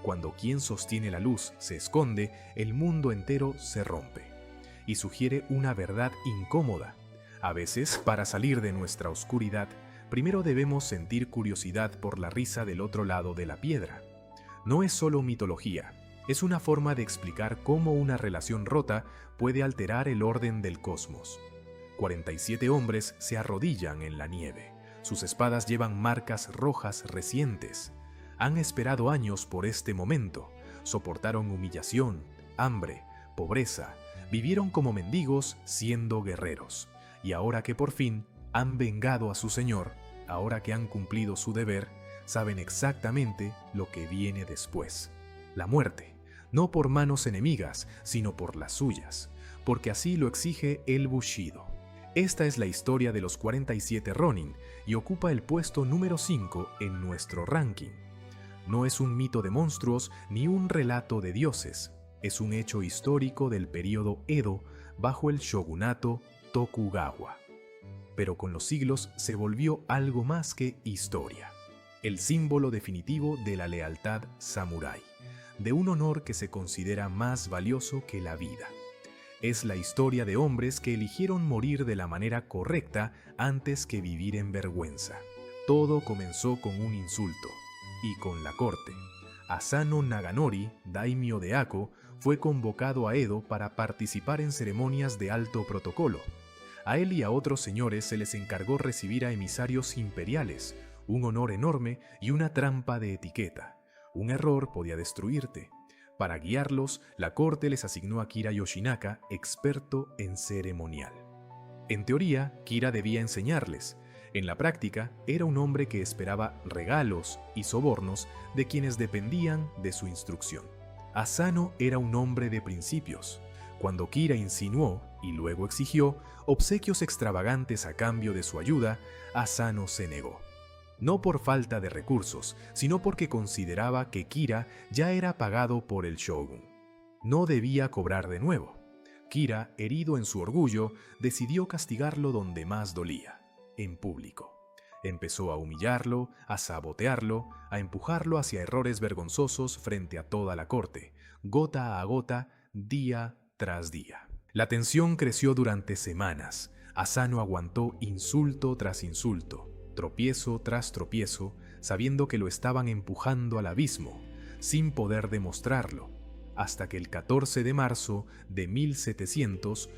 Cuando quien sostiene la luz se esconde, el mundo entero se rompe. Y sugiere una verdad incómoda. A veces, para salir de nuestra oscuridad, primero debemos sentir curiosidad por la risa del otro lado de la piedra. No es solo mitología. Es una forma de explicar cómo una relación rota puede alterar el orden del cosmos. 47 hombres se arrodillan en la nieve. Sus espadas llevan marcas rojas recientes. Han esperado años por este momento. Soportaron humillación, hambre, pobreza. Vivieron como mendigos siendo guerreros. Y ahora que por fin han vengado a su señor, ahora que han cumplido su deber, saben exactamente lo que viene después. La muerte. No por manos enemigas, sino por las suyas, porque así lo exige el Bushido. Esta es la historia de los 47 Ronin y ocupa el puesto número 5 en nuestro ranking. No es un mito de monstruos ni un relato de dioses, es un hecho histórico del período Edo bajo el shogunato Tokugawa. Pero con los siglos se volvió algo más que historia, el símbolo definitivo de la lealtad samurái, de un honor que se considera más valioso que la vida. Es la historia de hombres que eligieron morir de la manera correcta antes que vivir en vergüenza. Todo comenzó con un insulto, y con la corte. Asano Naganori, daimyo de Ako, fue convocado a Edo para participar en ceremonias de alto protocolo. A él y a otros señores se les encargó recibir a emisarios imperiales, un honor enorme y una trampa de etiqueta. Un error podía destruirte. Para guiarlos, la corte les asignó a Kira Yoshinaka, experto en ceremonial. En teoría, Kira debía enseñarles. En la práctica, era un hombre que esperaba regalos y sobornos de quienes dependían de su instrucción. Asano era un hombre de principios. Cuando Kira insinuó, y luego exigió, obsequios extravagantes a cambio de su ayuda, Asano se negó. No por falta de recursos, sino porque consideraba que Kira ya era pagado por el shogun. No debía cobrar de nuevo. Kira, herido en su orgullo, decidió castigarlo donde más dolía, en público. Empezó a humillarlo, a sabotearlo, a empujarlo hacia errores vergonzosos frente a toda la corte, gota a gota, día tras día. La tensión creció durante semanas. Asano aguantó insulto tras insulto, tropiezo tras tropiezo, sabiendo que lo estaban empujando al abismo, sin poder demostrarlo, hasta que el 14 de marzo de 1700,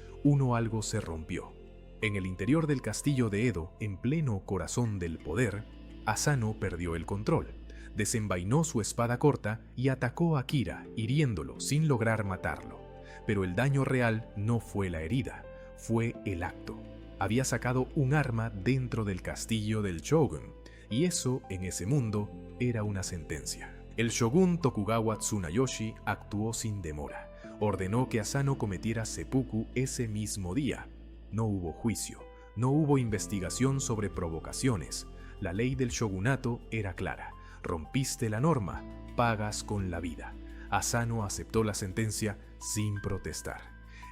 algo se rompió. En el interior del castillo de Edo, en pleno corazón del poder, Asano perdió el control, desenvainó su espada corta y atacó a Kira, hiriéndolo sin lograr matarlo. Pero el daño real no fue la herida, fue el acto. Había sacado un arma dentro del castillo del shogun, y eso, en ese mundo, era una sentencia. El shogun Tokugawa Tsunayoshi actuó sin demora. Ordenó que Asano cometiera seppuku ese mismo día. No hubo juicio, no hubo investigación sobre provocaciones. La ley del shogunato era clara. Rompiste la norma, pagas con la vida. Asano aceptó la sentencia sin protestar.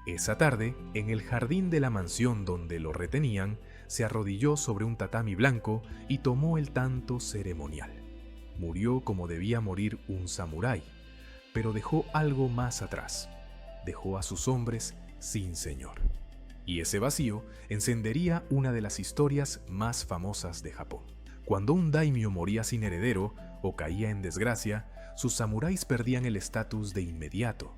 Esa tarde, en el jardín de la mansión donde lo retenían, se arrodilló sobre un tatami blanco y tomó el tanto ceremonial. Murió como debía morir un samurái, pero dejó algo más atrás. Dejó a sus hombres sin señor. Y ese vacío encendería una de las historias más famosas de Japón. Cuando un daimyo moría sin heredero o caía en desgracia, sus samuráis perdían el estatus de inmediato.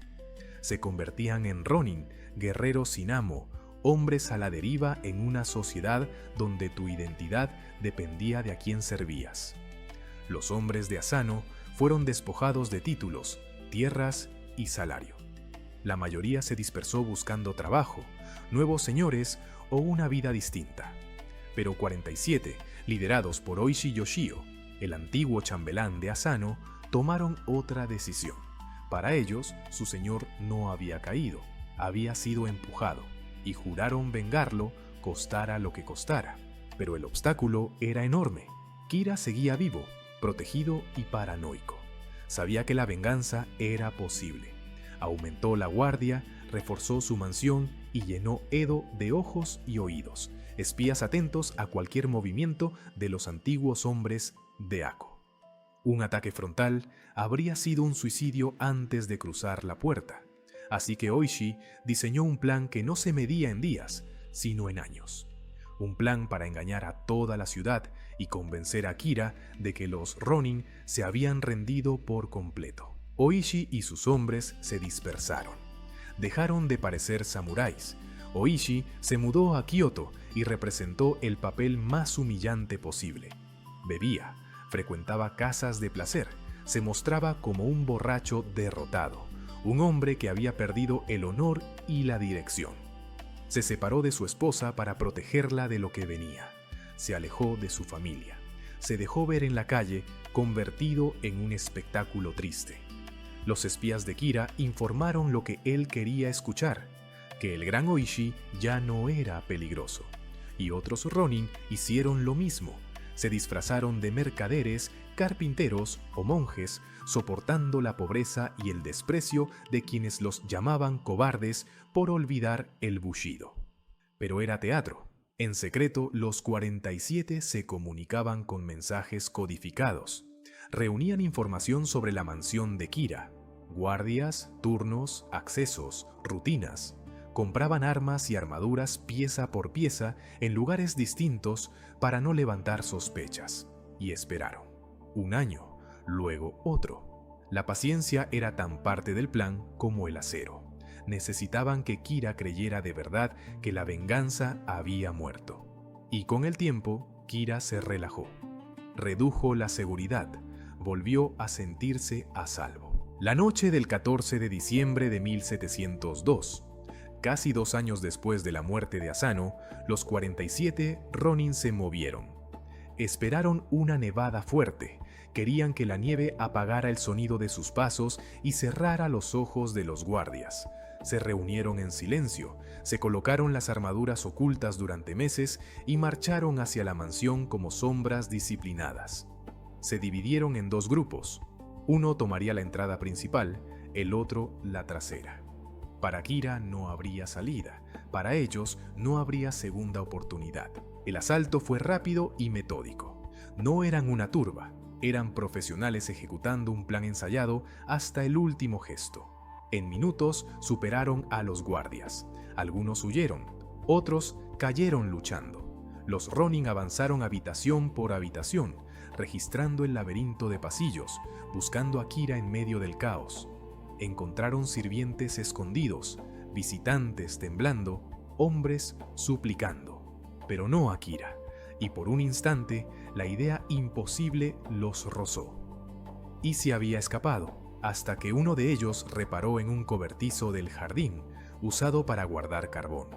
Se convertían en ronin, guerreros sin amo, hombres a la deriva en una sociedad donde tu identidad dependía de a quién servías. Los hombres de Asano fueron despojados de títulos, tierras y salario. La mayoría se dispersó buscando trabajo, nuevos señores o una vida distinta. Pero 47, liderados por Oishi Yoshio, el antiguo chambelán de Asano, tomaron otra decisión. Para ellos, su señor no había caído, había sido empujado, y juraron vengarlo, costara lo que costara. Pero el obstáculo era enorme. Kira seguía vivo, protegido y paranoico. Sabía que la venganza era posible. Aumentó la guardia, reforzó su mansión y llenó Edo de ojos y oídos, espías atentos a cualquier movimiento de los antiguos hombres de Ako. Un ataque frontal habría sido un suicidio antes de cruzar la puerta, así que Oishi diseñó un plan que no se medía en días, sino en años. Un plan para engañar a toda la ciudad y convencer a Kira de que los ronin se habían rendido por completo. Oishi y sus hombres se dispersaron. Dejaron de parecer samuráis. Oishi se mudó a Kioto y representó el papel más humillante posible. Bebía, frecuentaba casas de placer, se mostraba como un borracho derrotado, un hombre que había perdido el honor y la dirección. Se separó de su esposa para protegerla de lo que venía. Se alejó de su familia. Se dejó ver en la calle, convertido en un espectáculo triste. Los espías de Kira informaron lo que él quería escuchar, que el gran Oishi ya no era peligroso. Y otros ronin hicieron lo mismo. Se disfrazaron de mercaderes, carpinteros o monjes, soportando la pobreza y el desprecio de quienes los llamaban cobardes por olvidar el bushido. Pero era teatro. En secreto, los 47 se comunicaban con mensajes codificados. Reunían información sobre la mansión de Kira, guardias, turnos, accesos, rutinas. Compraban armas y armaduras pieza por pieza en lugares distintos para no levantar sospechas. Y esperaron. Un año, luego otro. La paciencia era tan parte del plan como el acero. Necesitaban que Kira creyera de verdad que la venganza había muerto. Y con el tiempo, Kira se relajó. Redujo la seguridad. Volvió a sentirse a salvo. La noche del 14 de diciembre de 1702, casi 2 años después de la muerte de Asano, los 47 ronin se movieron. Esperaron una nevada fuerte. Querían que la nieve apagara el sonido de sus pasos y cerrara los ojos de los guardias. Se reunieron en silencio, se colocaron las armaduras ocultas durante meses y marcharon hacia la mansión como sombras disciplinadas. Se dividieron en 2 grupos. Uno tomaría la entrada principal, el otro la trasera. Para Kira no habría salida, para ellos no habría segunda oportunidad. El asalto fue rápido y metódico. No eran una turba, eran profesionales ejecutando un plan ensayado hasta el último gesto. En minutos superaron a los guardias. Algunos huyeron, otros cayeron luchando. Los Ronin avanzaron habitación por habitación, registrando el laberinto de pasillos, buscando a Kira en medio del caos. Encontraron sirvientes escondidos, visitantes temblando, hombres suplicando, pero no a Kira, y por un instante la idea imposible los rozó. Y se había escapado, hasta que uno de ellos reparó en un cobertizo del jardín, usado para guardar carbón.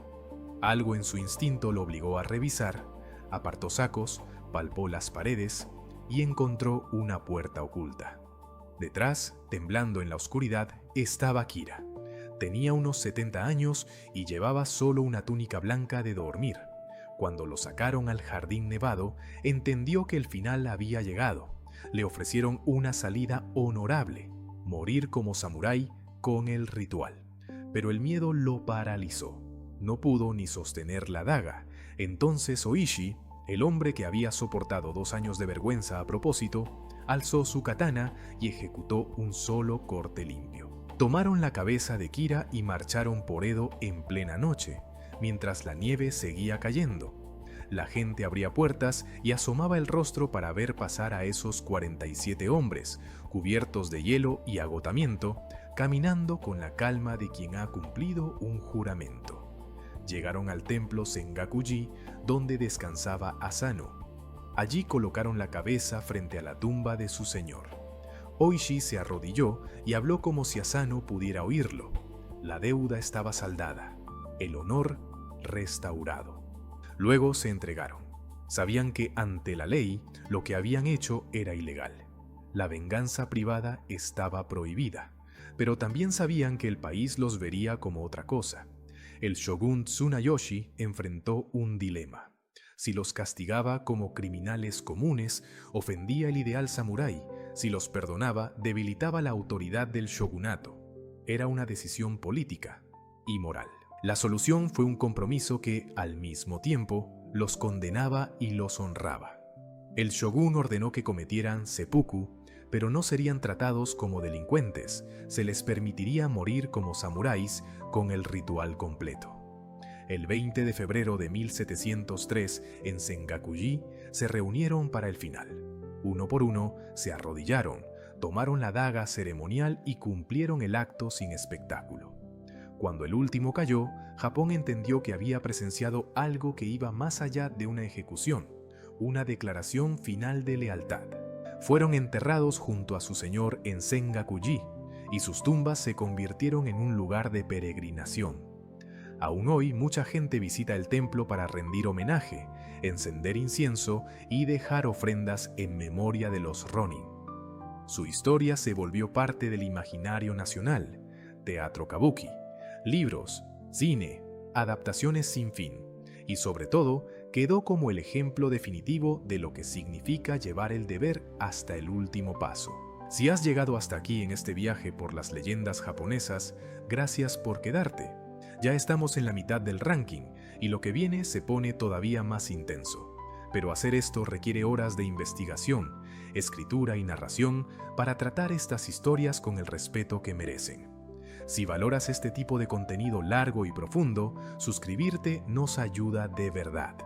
Algo en su instinto lo obligó a revisar, apartó sacos, palpó las paredes y encontró una puerta oculta. Detrás, temblando en la oscuridad, estaba Kira. Tenía unos 70 años y llevaba solo una túnica blanca de dormir. Cuando lo sacaron al jardín nevado, entendió que el final había llegado. Le ofrecieron una salida honorable, morir como samurái con el ritual. Pero el miedo lo paralizó. No pudo ni sostener la daga. Entonces Oishi, el hombre que había soportado 2 años de vergüenza a propósito, alzó su katana y ejecutó un solo corte limpio. Tomaron la cabeza de Kira y marcharon por Edo en plena noche, mientras la nieve seguía cayendo. La gente abría puertas y asomaba el rostro para ver pasar a esos 47 hombres, cubiertos de hielo y agotamiento, caminando con la calma de quien ha cumplido un juramento. Llegaron al templo Sengakuji, donde descansaba Asano. Allí colocaron la cabeza frente a la tumba de su señor. Oishi se arrodilló y habló como si Asano pudiera oírlo. La deuda estaba saldada, el honor restaurado. Luego se entregaron. Sabían que ante la ley lo que habían hecho era ilegal. La venganza privada estaba prohibida, pero también sabían que el país los vería como otra cosa. El shogun Tsunayoshi enfrentó un dilema. Si los castigaba como criminales comunes, ofendía el ideal samurái. Si los perdonaba, debilitaba la autoridad del shogunato. Era una decisión política y moral. La solución fue un compromiso que, al mismo tiempo, los condenaba y los honraba. El shogun ordenó que cometieran seppuku, pero no serían tratados como delincuentes. Se les permitiría morir como samuráis con el ritual completo. El 20 de febrero de 1703, en Sengakuji, se reunieron para el final. Uno por uno, se arrodillaron, tomaron la daga ceremonial y cumplieron el acto sin espectáculo. Cuando el último cayó, Japón entendió que había presenciado algo que iba más allá de una ejecución, una declaración final de lealtad. Fueron enterrados junto a su señor en Sengakuji, y sus tumbas se convirtieron en un lugar de peregrinación. Aún hoy mucha gente visita el templo para rendir homenaje, encender incienso y dejar ofrendas en memoria de los Ronin. Su historia se volvió parte del imaginario nacional, teatro kabuki, libros, cine, adaptaciones sin fin, y sobre todo quedó como el ejemplo definitivo de lo que significa llevar el deber hasta el último paso. Si has llegado hasta aquí en este viaje por las leyendas japonesas, gracias por quedarte. Ya estamos en la mitad del ranking y lo que viene se pone todavía más intenso. Pero hacer esto requiere horas de investigación, escritura y narración para tratar estas historias con el respeto que merecen. Si valoras este tipo de contenido largo y profundo, suscribirte nos ayuda de verdad.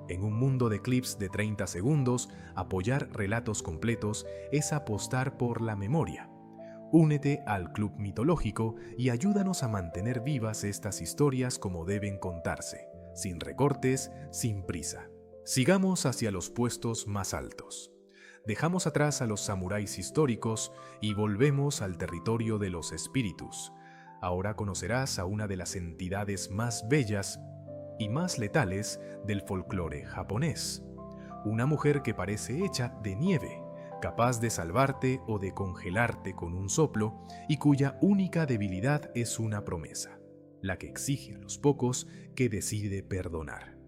En un mundo de clips de 30 segundos, apoyar relatos completos es apostar por la memoria. Únete al Club Mitológico y ayúdanos a mantener vivas estas historias como deben contarse, sin recortes, sin prisa. Sigamos hacia los puestos más altos. Dejamos atrás a los samuráis históricos y volvemos al territorio de los espíritus. Ahora conocerás a una de las entidades más bellas y más letales del folclore japonés. Una mujer que parece hecha de nieve, capaz de salvarte o de congelarte con un soplo y cuya única debilidad es una promesa, la que exige a los pocos que decide perdonar.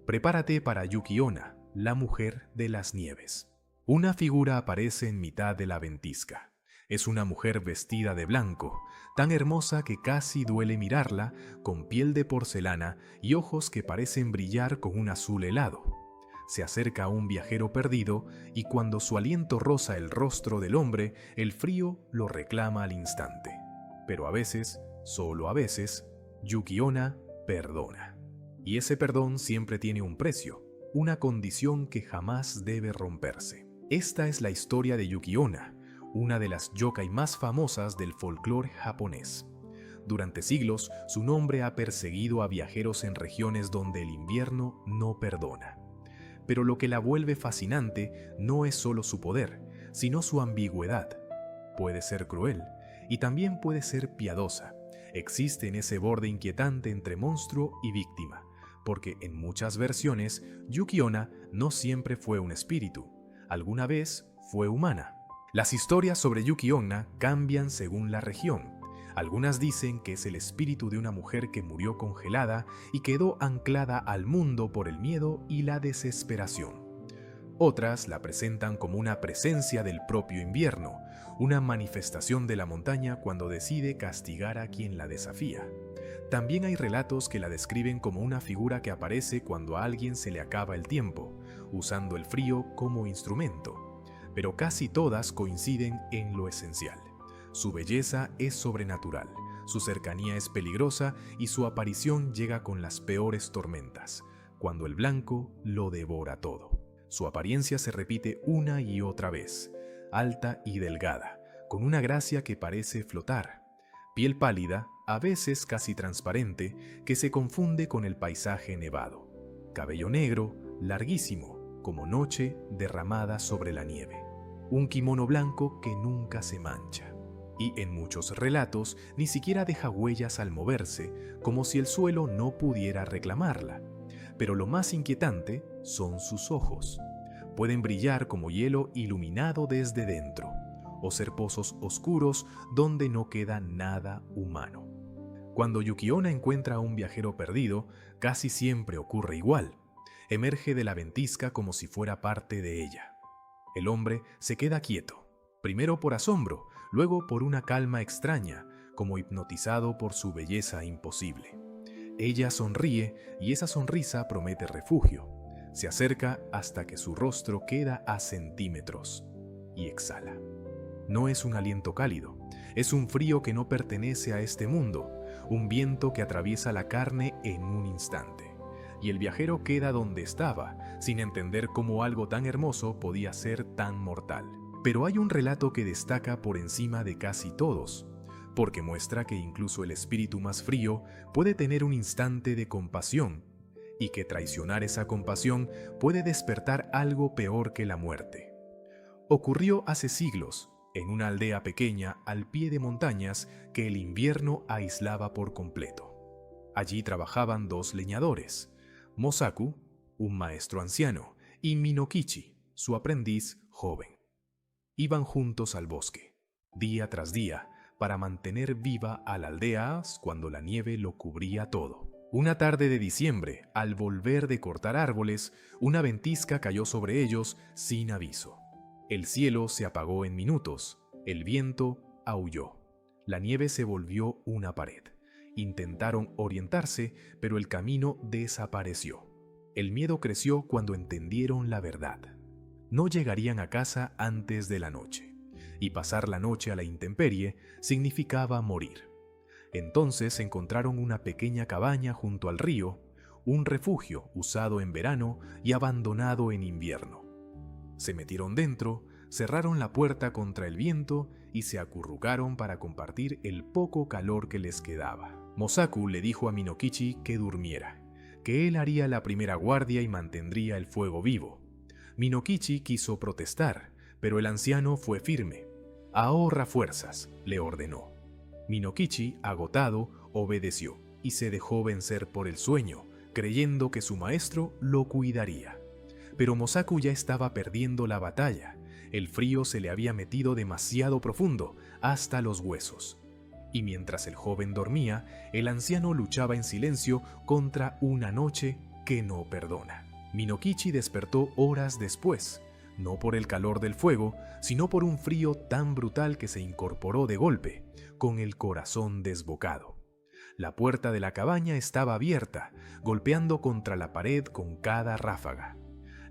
Prepárate para Yuki Onna, la mujer de las nieves. Una figura aparece en mitad de la ventisca. Es una mujer vestida de blanco, tan hermosa que casi duele mirarla, con piel de porcelana y ojos que parecen brillar con un azul helado. Se acerca a un viajero perdido y cuando su aliento roza el rostro del hombre, el frío lo reclama al instante. Pero a veces, solo a veces, Yuki Onna perdona. Y ese perdón siempre tiene un precio, una condición que jamás debe romperse. Esta es la historia de Yuki Onna, una de las yokai más famosas del folclore japonés. Durante siglos, su nombre ha perseguido a viajeros en regiones donde el invierno no perdona. Pero lo que la vuelve fascinante no es solo su poder, sino su ambigüedad. Puede ser cruel y también puede ser piadosa. Existe en ese borde inquietante entre monstruo y víctima, porque en muchas versiones, Yuki Onna no siempre fue un espíritu, alguna vez fue humana. Las historias sobre Yuki Onna cambian según la región. Algunas dicen que es el espíritu de una mujer que murió congelada y quedó anclada al mundo por el miedo y la desesperación. Otras la presentan como una presencia del propio invierno, una manifestación de la montaña cuando decide castigar a quien la desafía. También hay relatos que la describen como una figura que aparece cuando a alguien se le acaba el tiempo, usando el frío como instrumento. Pero casi todas coinciden en lo esencial. Su belleza es sobrenatural, su cercanía es peligrosa y su aparición llega con las peores tormentas, cuando el blanco lo devora todo. Su apariencia se repite una y otra vez, alta y delgada, con una gracia que parece flotar, piel pálida, a veces casi transparente, que se confunde con el paisaje nevado, cabello negro, larguísimo, como noche derramada sobre la nieve, un kimono blanco que nunca se mancha. Y en muchos relatos ni siquiera deja huellas al moverse, como si el suelo no pudiera reclamarla. Pero lo más inquietante son sus ojos. Pueden brillar como hielo iluminado desde dentro, o ser pozos oscuros donde no queda nada humano. Cuando Yuki Onna encuentra a un viajero perdido, casi siempre ocurre igual. Emerge de la ventisca como si fuera parte de ella. El hombre se queda quieto, primero por asombro, luego por una calma extraña, como hipnotizado por su belleza imposible. Ella sonríe y esa sonrisa promete refugio. Se acerca hasta que su rostro queda a centímetros y exhala. No es un aliento cálido, es un frío que no pertenece a este mundo, un viento que atraviesa la carne en un instante. Y el viajero queda donde estaba, sin entender cómo algo tan hermoso podía ser tan mortal. Pero hay un relato que destaca por encima de casi todos, porque muestra que incluso el espíritu más frío puede tener un instante de compasión, y que traicionar esa compasión puede despertar algo peor que la muerte. Ocurrió hace siglos, en una aldea pequeña al pie de montañas que el invierno aislaba por completo. Allí trabajaban dos leñadores, Mosaku, un maestro anciano, y Minokichi, su aprendiz joven. Iban juntos al bosque, día tras día, para mantener viva a la aldea cuando la nieve lo cubría todo. Una tarde de diciembre, al volver de cortar árboles, una ventisca cayó sobre ellos sin aviso. El cielo se apagó en minutos, el viento aulló. La nieve se volvió una pared. Intentaron orientarse, pero el camino desapareció. El miedo creció cuando entendieron la verdad. No llegarían a casa antes de la noche, y pasar la noche a la intemperie significaba morir. Entonces encontraron una pequeña cabaña junto al río, un refugio usado en verano y abandonado en invierno. Se metieron dentro, cerraron la puerta contra el viento y se acurrucaron para compartir el poco calor que les quedaba. Mosaku le dijo a Minokichi que durmiera, que él haría la primera guardia y mantendría el fuego vivo. Minokichi quiso protestar, pero el anciano fue firme. «Ahorra fuerzas», le ordenó. Minokichi, agotado, obedeció y se dejó vencer por el sueño, creyendo que su maestro lo cuidaría. Pero Mosaku ya estaba perdiendo la batalla. El frío se le había metido demasiado profundo, hasta los huesos. Y mientras el joven dormía, el anciano luchaba en silencio contra una noche que no perdona. Minokichi despertó horas después, no por el calor del fuego, sino por un frío tan brutal que se incorporó de golpe, con el corazón desbocado. La puerta de la cabaña estaba abierta, golpeando contra la pared con cada ráfaga.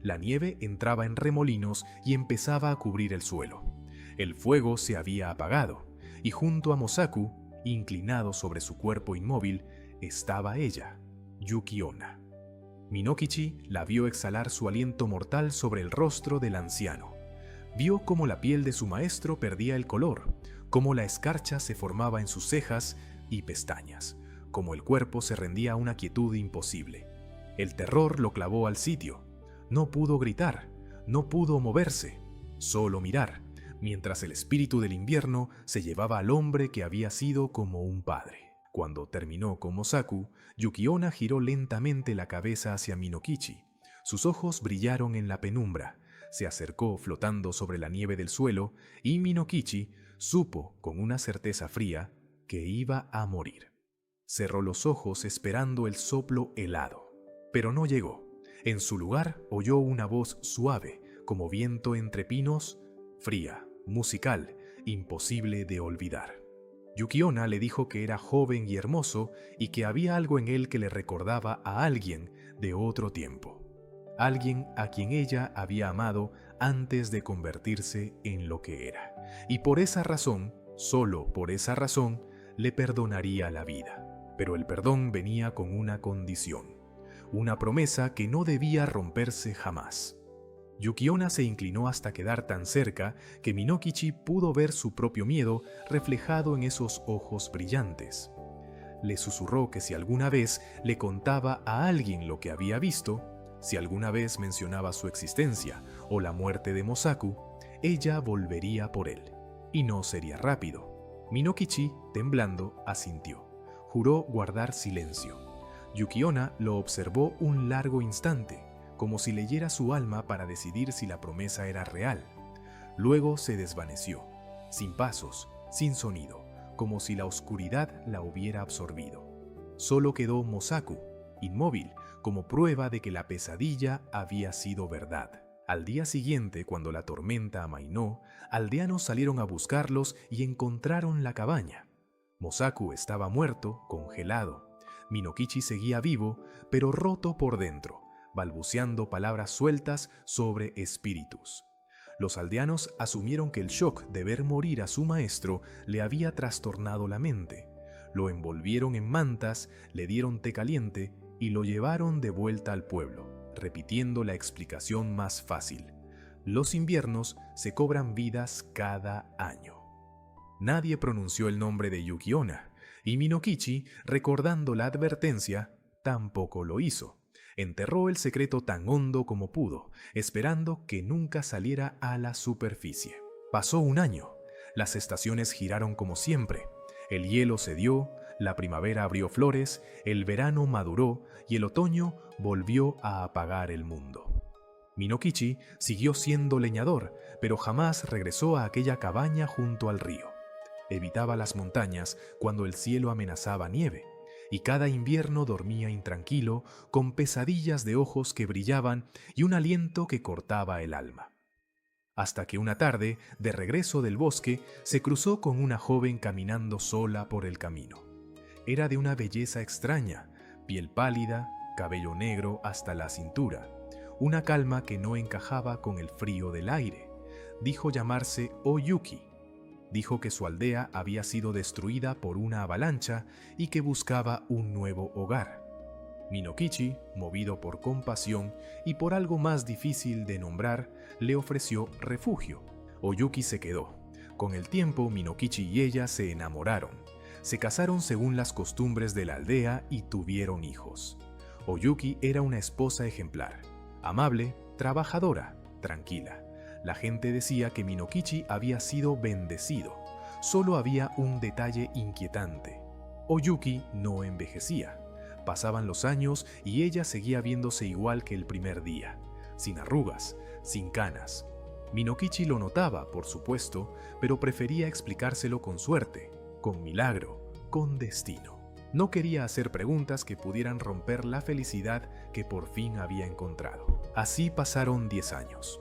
La nieve entraba en remolinos y empezaba a cubrir el suelo. El fuego se había apagado, y junto a Mosaku, inclinado sobre su cuerpo inmóvil, estaba ella, Yuki Onna. Minokichi la vio exhalar su aliento mortal sobre el rostro del anciano. Vio cómo la piel de su maestro perdía el color, cómo la escarcha se formaba en sus cejas y pestañas, cómo el cuerpo se rendía a una quietud imposible. El terror lo clavó al sitio. No pudo gritar, no pudo moverse, solo mirar, mientras el espíritu del invierno se llevaba al hombre que había sido como un padre. Cuando terminó con Mosaku, Yuki Onna giró lentamente la cabeza hacia Minokichi. Sus ojos brillaron en la penumbra, se acercó flotando sobre la nieve del suelo y Minokichi supo con una certeza fría que iba a morir. Cerró los ojos esperando el soplo helado, pero no llegó. En su lugar oyó una voz suave, como viento entre pinos, fría, musical, imposible de olvidar. Yuki Onna le dijo que era joven y hermoso y que había algo en él que le recordaba a alguien de otro tiempo. Alguien a quien ella había amado antes de convertirse en lo que era. Y por esa razón, solo por esa razón, le perdonaría la vida. Pero el perdón venía con una condición, una promesa que no debía romperse jamás. Yuki Onna se inclinó hasta quedar tan cerca que Minokichi pudo ver su propio miedo reflejado en esos ojos brillantes. Le susurró que si alguna vez le contaba a alguien lo que había visto, si alguna vez mencionaba su existencia o la muerte de Mosaku, ella volvería por él. Y no sería rápido. Minokichi, temblando, asintió. Juró guardar silencio. Yuki Onna lo observó un largo instante, como si leyera su alma para decidir si la promesa era real. Luego se desvaneció, sin pasos, sin sonido, como si la oscuridad la hubiera absorbido. Solo quedó Mosaku, inmóvil, como prueba de que la pesadilla había sido verdad. Al día siguiente, cuando la tormenta amainó, aldeanos salieron a buscarlos y encontraron la cabaña. Mosaku estaba muerto, congelado. Minokichi seguía vivo, pero roto por dentro, balbuceando palabras sueltas sobre espíritus. Los aldeanos asumieron que el shock de ver morir a su maestro le había trastornado la mente. Lo envolvieron en mantas, le dieron té caliente y lo llevaron de vuelta al pueblo, repitiendo la explicación más fácil. Los inviernos se cobran vidas cada año. Nadie pronunció el nombre de Yuki Onna, y Minokichi, recordando la advertencia, tampoco lo hizo. Enterró el secreto tan hondo como pudo, esperando que nunca saliera a la superficie. Pasó un año. Las estaciones giraron como siempre. El hielo cedió, la primavera abrió flores, el verano maduró y el otoño volvió a apagar el mundo. Minokichi siguió siendo leñador, pero jamás regresó a aquella cabaña junto al río. Evitaba las montañas cuando el cielo amenazaba nieve, y cada invierno dormía intranquilo, con pesadillas de ojos que brillaban y un aliento que cortaba el alma. Hasta que una tarde, de regreso del bosque, se cruzó con una joven caminando sola por el camino. Era de una belleza extraña, piel pálida, cabello negro hasta la cintura, una calma que no encajaba con el frío del aire. Dijo llamarse Oyuki. Dijo que su aldea había sido destruida por una avalancha y que buscaba un nuevo hogar. Minokichi, movido por compasión y por algo más difícil de nombrar, le ofreció refugio. Oyuki se quedó. Con el tiempo, Minokichi y ella se enamoraron. Se casaron según las costumbres de la aldea y tuvieron hijos. Oyuki era una esposa ejemplar, amable, trabajadora, tranquila. La gente decía que Minokichi había sido bendecido. Solo había un detalle inquietante. Oyuki no envejecía. Pasaban los años y ella seguía viéndose igual que el primer día, sin arrugas, sin canas. Minokichi lo notaba, por supuesto, pero prefería explicárselo con suerte, con milagro, con destino. No quería hacer preguntas que pudieran romper la felicidad que por fin había encontrado. Así pasaron 10 años.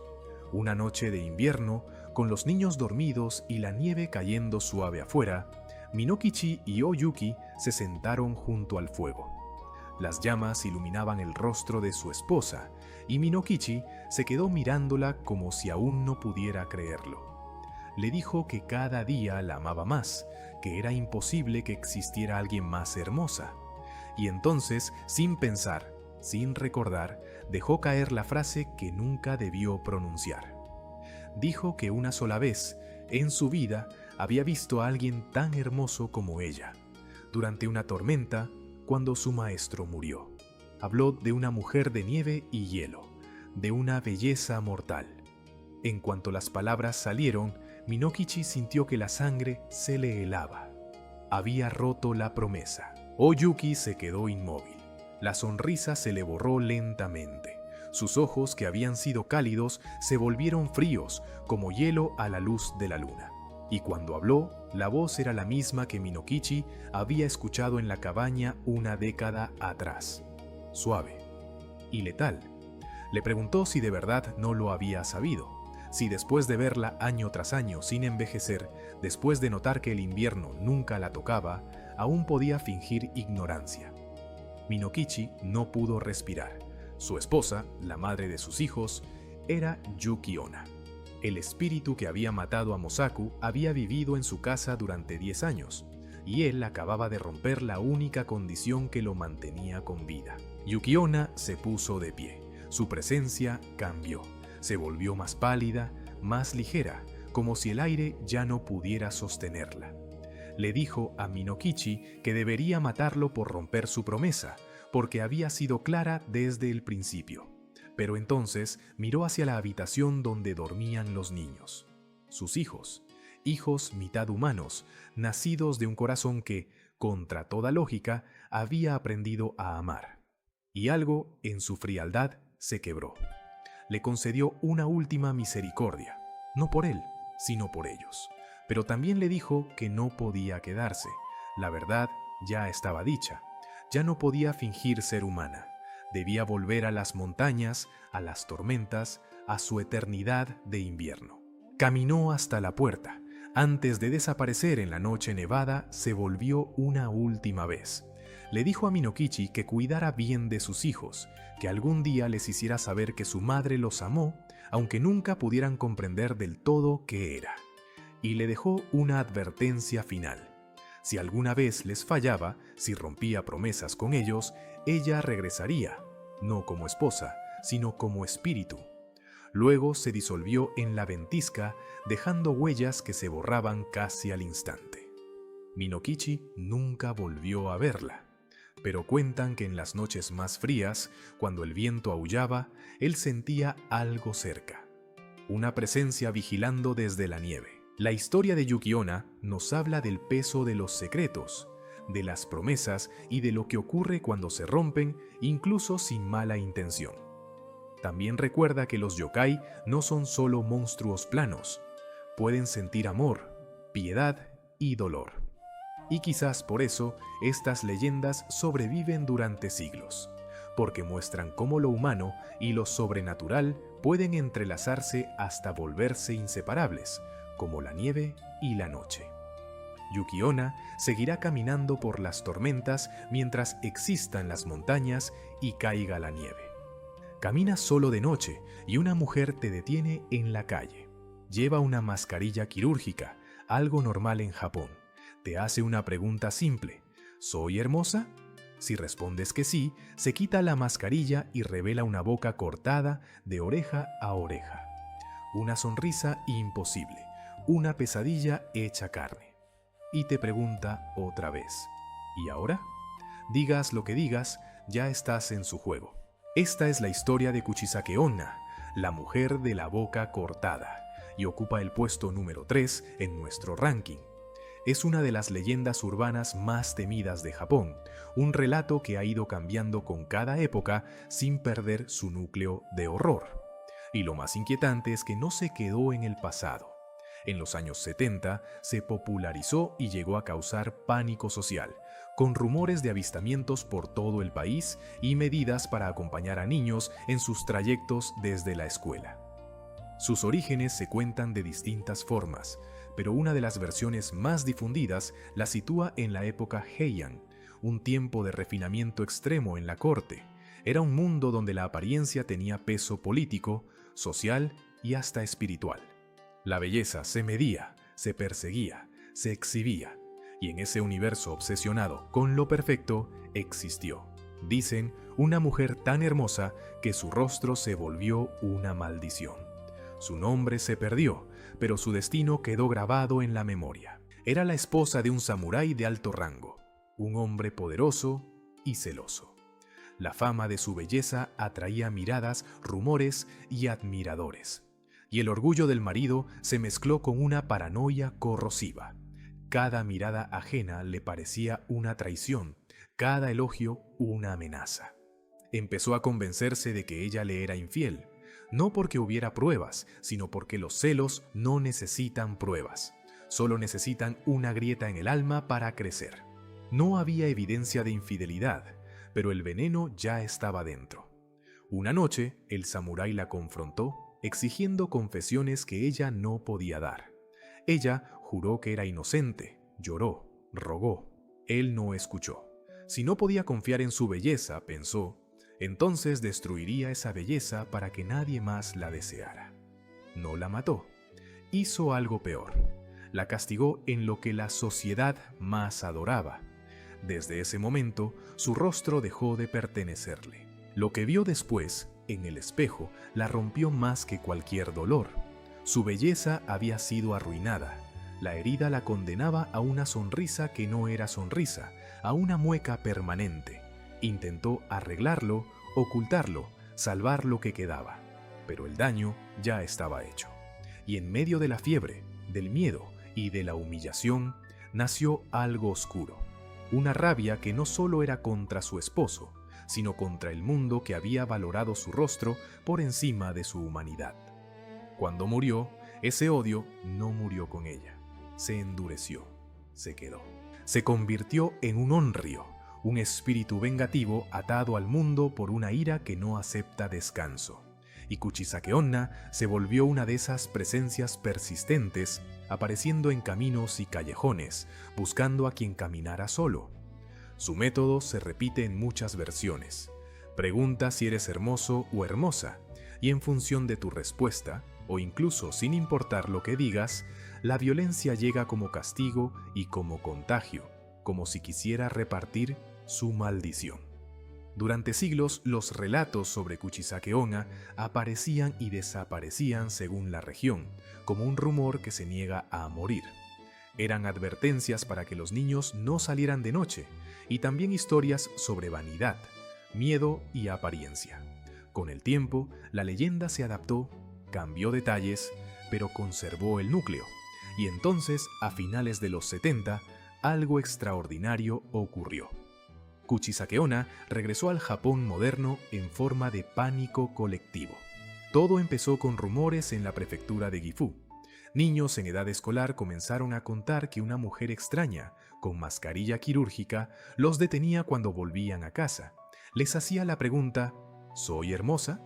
Una noche de invierno, con los niños dormidos y la nieve cayendo suave afuera, Minokichi y Oyuki se sentaron junto al fuego. Las llamas iluminaban el rostro de su esposa, y Minokichi se quedó mirándola como si aún no pudiera creerlo. Le dijo que cada día la amaba más, que era imposible que existiera alguien más hermosa. Y entonces, sin pensar, sin recordar, dejó caer la frase que nunca debió pronunciar. Dijo que una sola vez, en su vida, había visto a alguien tan hermoso como ella, durante una tormenta, cuando su maestro murió. Habló de una mujer de nieve y hielo, de una belleza mortal. En cuanto las palabras salieron, Minokichi sintió que la sangre se le helaba. Había roto la promesa. Oyuki se quedó inmóvil. La sonrisa se le borró lentamente. Sus ojos, que habían sido cálidos, se volvieron fríos, como hielo a la luz de la luna. Y cuando habló, la voz era la misma que Minokichi había escuchado en la cabaña una década atrás. Suave y letal. Le preguntó si de verdad no lo había sabido. Si después de verla año tras año sin envejecer, después de notar que el invierno nunca la tocaba, aún podía fingir ignorancia. Minokichi no pudo respirar. Su esposa, la madre de sus hijos, era Yuki Onna. El espíritu que había matado a Mosaku había vivido en su casa durante 10 años, y él acababa de romper la única condición que lo mantenía con vida. Yuki Onna se puso de pie. Su presencia cambió. Se volvió más pálida, más ligera, como si el aire ya no pudiera sostenerla. Le dijo a Minokichi que debería matarlo por romper su promesa, porque había sido clara desde el principio. Pero entonces miró hacia la habitación donde dormían los niños. Sus hijos, hijos mitad humanos, nacidos de un corazón que, contra toda lógica, había aprendido a amar. Y algo en su frialdad se quebró. Le concedió una última misericordia, no por él, sino por ellos. Pero también le dijo que no podía quedarse. La verdad ya estaba dicha. Ya no podía fingir ser humana. Debía volver a las montañas, a las tormentas, a su eternidad de invierno. Caminó hasta la puerta. Antes de desaparecer en la noche nevada, se volvió una última vez. Le dijo a Minokichi que cuidara bien de sus hijos, que algún día les hiciera saber que su madre los amó, aunque nunca pudieran comprender del todo qué era. Y le dejó una advertencia final. Si alguna vez les fallaba, si rompía promesas con ellos, ella regresaría, no como esposa, sino como espíritu. Luego se disolvió en la ventisca, dejando huellas que se borraban casi al instante. Minokichi nunca volvió a verla, pero cuentan que en las noches más frías, cuando el viento aullaba, él sentía algo cerca, una presencia vigilando desde la nieve. La historia de Yuki Onna nos habla del peso de los secretos, de las promesas y de lo que ocurre cuando se rompen, incluso sin mala intención. También recuerda que los yokai no son solo monstruos planos, pueden sentir amor, piedad y dolor. Y quizás por eso estas leyendas sobreviven durante siglos, porque muestran cómo lo humano y lo sobrenatural pueden entrelazarse hasta volverse inseparables, como la nieve y la noche. Yuki Onna seguirá caminando por las tormentas mientras existan las montañas y caiga la nieve. Camina solo de noche y una mujer te detiene en la calle. Lleva una mascarilla quirúrgica, algo normal en Japón. Te hace una pregunta simple: ¿soy hermosa? Si respondes que sí, se quita la mascarilla y revela una boca cortada de oreja a oreja. Una sonrisa imposible, una pesadilla hecha carne. Y te pregunta otra vez: ¿y ahora? Digas lo que digas, ya estás en su juego. Esta es la historia de Kuchisake Onna, la mujer de la boca cortada, y ocupa el puesto número 3 en nuestro ranking. Es una de las leyendas urbanas más temidas de Japón, un relato que ha ido cambiando con cada época sin perder su núcleo de horror. Y lo más inquietante es que no se quedó en el pasado. En los años 70 se popularizó y llegó a causar pánico social, con rumores de avistamientos por todo el país y medidas para acompañar a niños en sus trayectos desde la escuela. Sus orígenes se cuentan de distintas formas, pero una de las versiones más difundidas la sitúa en la época Heian, un tiempo de refinamiento extremo en la corte. Era un mundo donde la apariencia tenía peso político, social y hasta espiritual. La belleza se medía, se perseguía, se exhibía, y en ese universo obsesionado con lo perfecto existió, dicen, una mujer tan hermosa que su rostro se volvió una maldición. Su nombre se perdió, pero su destino quedó grabado en la memoria. Era la esposa de un samurái de alto rango, un hombre poderoso y celoso. La fama de su belleza atraía miradas, rumores y admiradores, y el orgullo del marido se mezcló con una paranoia corrosiva. Cada mirada ajena le parecía una traición, cada elogio una amenaza. Empezó a convencerse de que ella le era infiel, no porque hubiera pruebas, sino porque los celos no necesitan pruebas, solo necesitan una grieta en el alma para crecer. No había evidencia de infidelidad, pero el veneno ya estaba dentro. Una noche, el samurái la confrontó, exigiendo confesiones que ella no podía dar. Ella juró que era inocente, lloró, rogó. Él no escuchó. Si no podía confiar en su belleza, pensó, entonces destruiría esa belleza para que nadie más la deseara. No la mató. Hizo algo peor. La castigó en lo que la sociedad más adoraba. Desde ese momento, su rostro dejó de pertenecerle. Lo que vio después, en el espejo, la rompió más que cualquier dolor. Su belleza había sido arruinada. La herida la condenaba a una sonrisa que no era sonrisa, a una mueca permanente. Intentó arreglarlo, ocultarlo, salvar lo que quedaba, pero el daño ya estaba hecho. Y en medio de la fiebre, del miedo y de la humillación, nació algo oscuro. Una rabia que no solo era contra su esposo, sino contra el mundo que había valorado su rostro por encima de su humanidad. Cuando murió, ese odio no murió con ella. Se endureció, se quedó. Se convirtió en un onryo, un espíritu vengativo atado al mundo por una ira que no acepta descanso. Y Kuchisake Onna se volvió una de esas presencias persistentes, apareciendo en caminos y callejones, buscando a quien caminara solo. Su método se repite en muchas versiones. Pregunta si eres hermoso o hermosa, y en función de tu respuesta, o incluso sin importar lo que digas, la violencia llega como castigo y como contagio, como si quisiera repartir su maldición. Durante siglos, los relatos sobre Kuchisake Onna aparecían y desaparecían según la región, como un rumor que se niega a morir. Eran advertencias para que los niños no salieran de noche, y también historias sobre vanidad, miedo y apariencia. Con el tiempo, la leyenda se adaptó, cambió detalles, pero conservó el núcleo. Y entonces, a finales de los 70, algo extraordinario ocurrió. Kuchisake Onna regresó al Japón moderno en forma de pánico colectivo. Todo empezó con rumores en la prefectura de Gifu. Niños en edad escolar comenzaron a contar que una mujer extraña, con mascarilla quirúrgica, los detenía cuando volvían a casa. Les hacía la pregunta, ¿soy hermosa?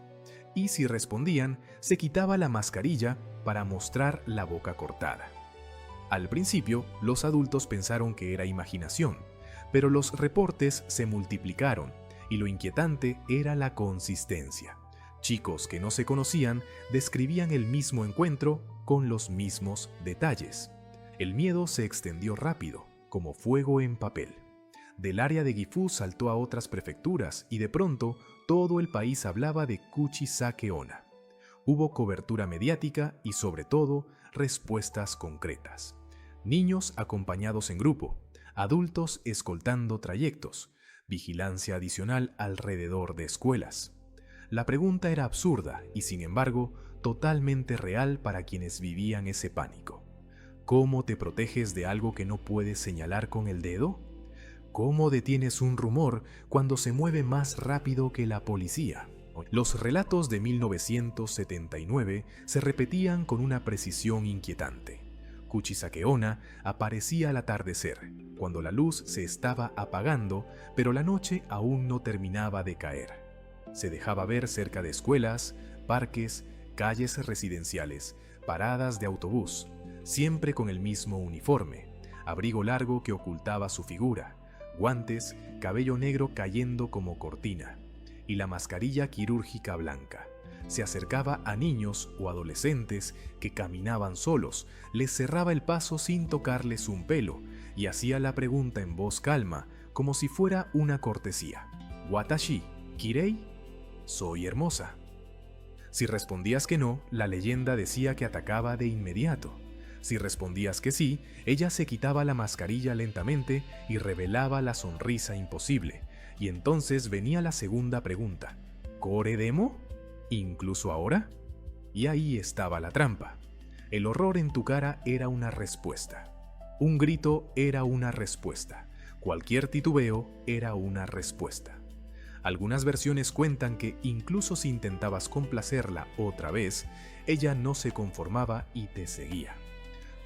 Y si respondían, se quitaba la mascarilla para mostrar la boca cortada. Al principio, los adultos pensaron que era imaginación, pero los reportes se multiplicaron y lo inquietante era la consistencia. Chicos que no se conocían describían el mismo encuentro con los mismos detalles. El miedo se extendió rápido, como fuego en papel. Del área de Gifu saltó a otras prefecturas y de pronto todo el país hablaba de Kuchisake Onna. Hubo cobertura mediática y sobre todo respuestas concretas. Niños acompañados en grupo, adultos escoltando trayectos, vigilancia adicional alrededor de escuelas. La pregunta era absurda y, sin embargo, totalmente real para quienes vivían ese pánico. ¿Cómo te proteges de algo que no puedes señalar con el dedo? ¿Cómo detienes un rumor cuando se mueve más rápido que la policía? Los relatos de 1979 se repetían con una precisión inquietante. Kuchisake Onna aparecía al atardecer, cuando la luz se estaba apagando, pero la noche aún no terminaba de caer. Se dejaba ver cerca de escuelas, parques, calles residenciales, paradas de autobús, siempre con el mismo uniforme, abrigo largo que ocultaba su figura, guantes, cabello negro cayendo como cortina, y la mascarilla quirúrgica blanca. Se acercaba a niños o adolescentes que caminaban solos, les cerraba el paso sin tocarles un pelo, y hacía la pregunta en voz calma, como si fuera una cortesía. ¿Watashi, kirei? ¿Soy hermosa? Si respondías que no, la leyenda decía que atacaba de inmediato. Si respondías que sí, ella se quitaba la mascarilla lentamente y revelaba la sonrisa imposible. Y entonces venía la segunda pregunta. ¿Kore demo? ¿Incluso ahora? Y ahí estaba la trampa. El horror en tu cara era una respuesta. Un grito era una respuesta. Cualquier titubeo era una respuesta. Algunas versiones cuentan que incluso si intentabas complacerla otra vez, ella no se conformaba y te seguía.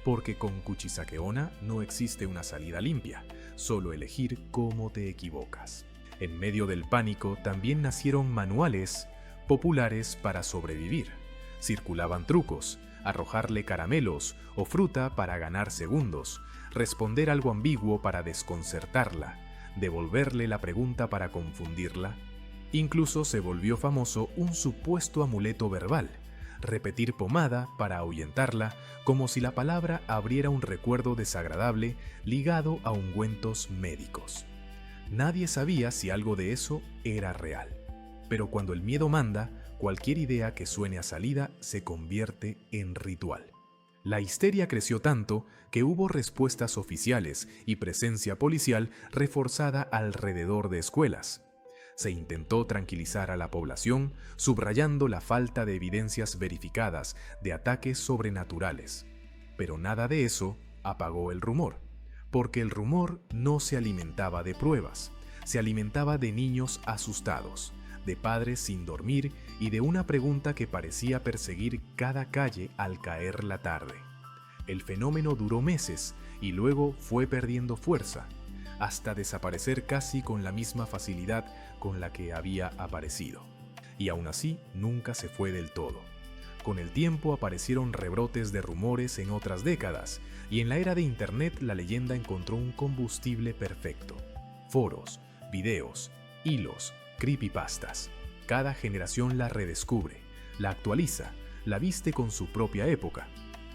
Porque con Kuchisake Onna no existe una salida limpia, solo elegir cómo te equivocas. En medio del pánico también nacieron manuales populares para sobrevivir. Circulaban trucos, arrojarle caramelos o fruta para ganar segundos, responder algo ambiguo para desconcertarla, devolverle la pregunta para confundirla. Incluso se volvió famoso un supuesto amuleto verbal, repetir pomada para ahuyentarla, como si la palabra abriera un recuerdo desagradable ligado a ungüentos médicos. Nadie sabía si algo de eso era real, pero cuando el miedo manda, cualquier idea que suene a salida se convierte en ritual. La histeria creció tanto que hubo respuestas oficiales y presencia policial reforzada alrededor de escuelas. Se intentó tranquilizar a la población, subrayando la falta de evidencias verificadas de ataques sobrenaturales. Pero nada de eso apagó el rumor, porque el rumor no se alimentaba de pruebas, se alimentaba de niños asustados, de padres sin dormir y de una pregunta que parecía perseguir cada calle al caer la tarde. El fenómeno duró meses y luego fue perdiendo fuerza, hasta desaparecer casi con la misma facilidad con la que había aparecido. Y aún así, nunca se fue del todo. Con el tiempo aparecieron rebrotes de rumores en otras décadas, y en la era de Internet la leyenda encontró un combustible perfecto. Foros, videos, hilos, creepypastas. Cada generación la redescubre, la actualiza, la viste con su propia época,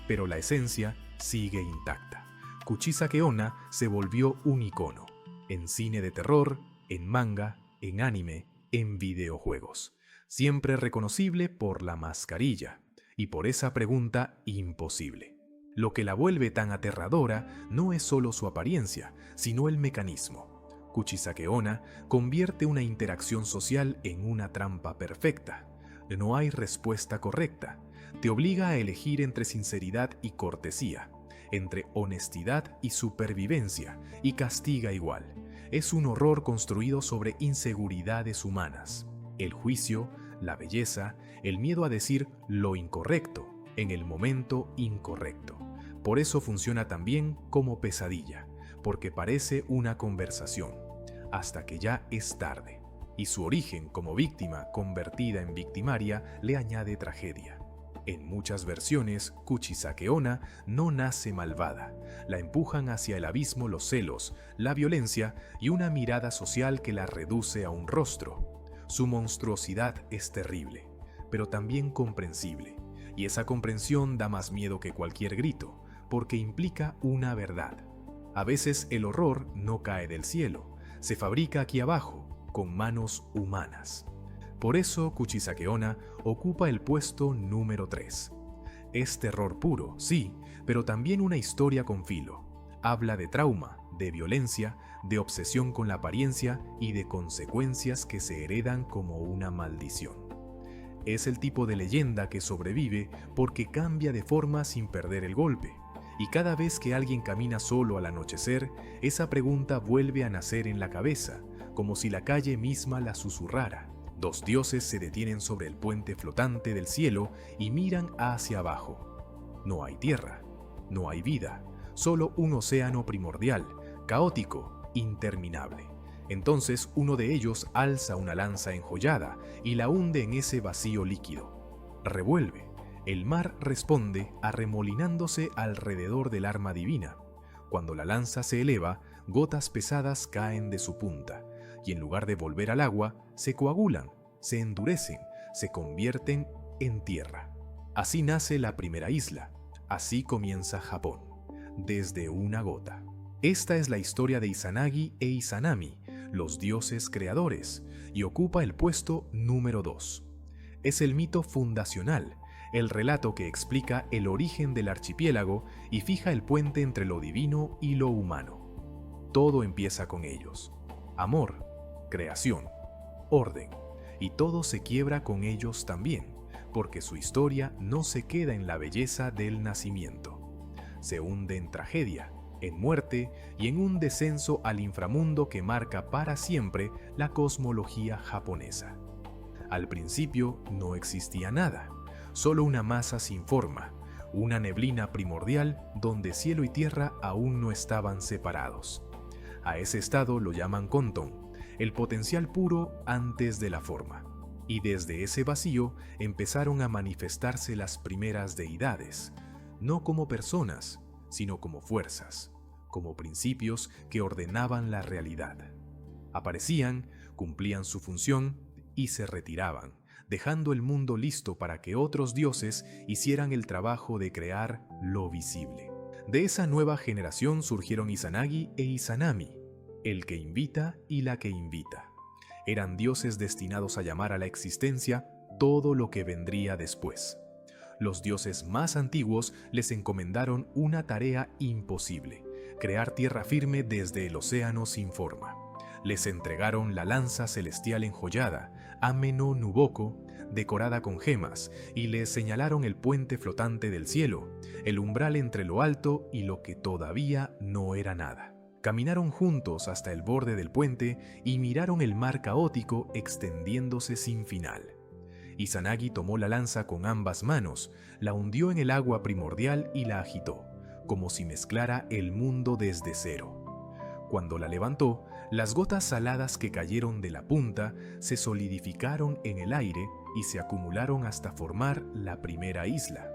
pero la esencia sigue intacta. Kuchisake Onna se volvió un icono, en cine de terror, en manga, en anime, en videojuegos. Siempre reconocible por la mascarilla y por esa pregunta imposible. Lo que la vuelve tan aterradora no es solo su apariencia, sino el mecanismo. Kuchisake Onna convierte una interacción social en una trampa perfecta. No hay respuesta correcta. Te obliga a elegir entre sinceridad y cortesía, entre honestidad y supervivencia, y castiga igual. Es un horror construido sobre inseguridades humanas. El juicio, la belleza, el miedo a decir lo incorrecto en el momento incorrecto. Por eso funciona también como pesadilla, porque parece una conversación, hasta que ya es tarde, y su origen como víctima convertida en victimaria le añade tragedia. En muchas versiones, Kuchisake Onna no nace malvada, la empujan hacia el abismo los celos, la violencia y una mirada social que la reduce a un rostro. Su monstruosidad es terrible, pero también comprensible, y esa comprensión da más miedo que cualquier grito, porque implica una verdad. A veces el horror no cae del cielo, se fabrica aquí abajo, con manos humanas. Por eso Kuchisake Onna ocupa el puesto número 3. Es terror puro, sí, pero también una historia con filo. Habla de trauma, de violencia, de obsesión con la apariencia y de consecuencias que se heredan como una maldición. Es el tipo de leyenda que sobrevive porque cambia de forma sin perder el golpe. Y cada vez que alguien camina solo al anochecer, esa pregunta vuelve a nacer en la cabeza, como si la calle misma la susurrara. Dos dioses se detienen sobre el puente flotante del cielo y miran hacia abajo. No hay tierra, no hay vida, solo un océano primordial, caótico, interminable. Entonces uno de ellos alza una lanza enjollada y la hunde en ese vacío líquido. Revuelve, El mar responde arremolinándose alrededor del arma divina. Cuando la lanza se eleva, gotas pesadas caen de su punta, y en lugar de volver al agua, se coagulan, se endurecen, se convierten en tierra. Así nace la primera isla, así comienza Japón, desde una gota. Esta es la historia de Izanagi e Izanami, los dioses creadores, y ocupa el puesto número 2. Es el mito fundacional, el relato que explica el origen del archipiélago y fija el puente entre lo divino y lo humano. Todo empieza con ellos. Amor, creación, orden, y todo se quiebra con ellos también, porque su historia no se queda en la belleza del nacimiento. Se hunde en tragedia, en muerte y en un descenso al inframundo que marca para siempre la cosmología japonesa. Al principio no existía nada, solo una masa sin forma, una neblina primordial donde cielo y tierra aún no estaban separados. A ese estado lo llaman Konton, el potencial puro antes de la forma. Y desde ese vacío empezaron a manifestarse las primeras deidades, no como personas, sino como fuerzas, como principios que ordenaban la realidad. Aparecían, cumplían su función y se retiraban, dejando el mundo listo para que otros dioses hicieran el trabajo de crear lo visible. De esa nueva generación surgieron Izanagi e Izanami, el que invita y la que invita. Eran dioses destinados a llamar a la existencia todo lo que vendría después. Los dioses más antiguos les encomendaron una tarea imposible: crear tierra firme desde el océano sin forma. Les entregaron la lanza celestial enjollada, Ame-no Nuboko, decorada con gemas, y les señalaron el puente flotante del cielo, el umbral entre lo alto y lo que todavía no era nada. Caminaron juntos hasta el borde del puente y miraron el mar caótico extendiéndose sin final. Izanagi tomó la lanza con ambas manos, la hundió en el agua primordial y la agitó, como si mezclara el mundo desde cero. Cuando la levantó, las gotas saladas que cayeron de la punta se solidificaron en el aire y se acumularon hasta formar la primera isla,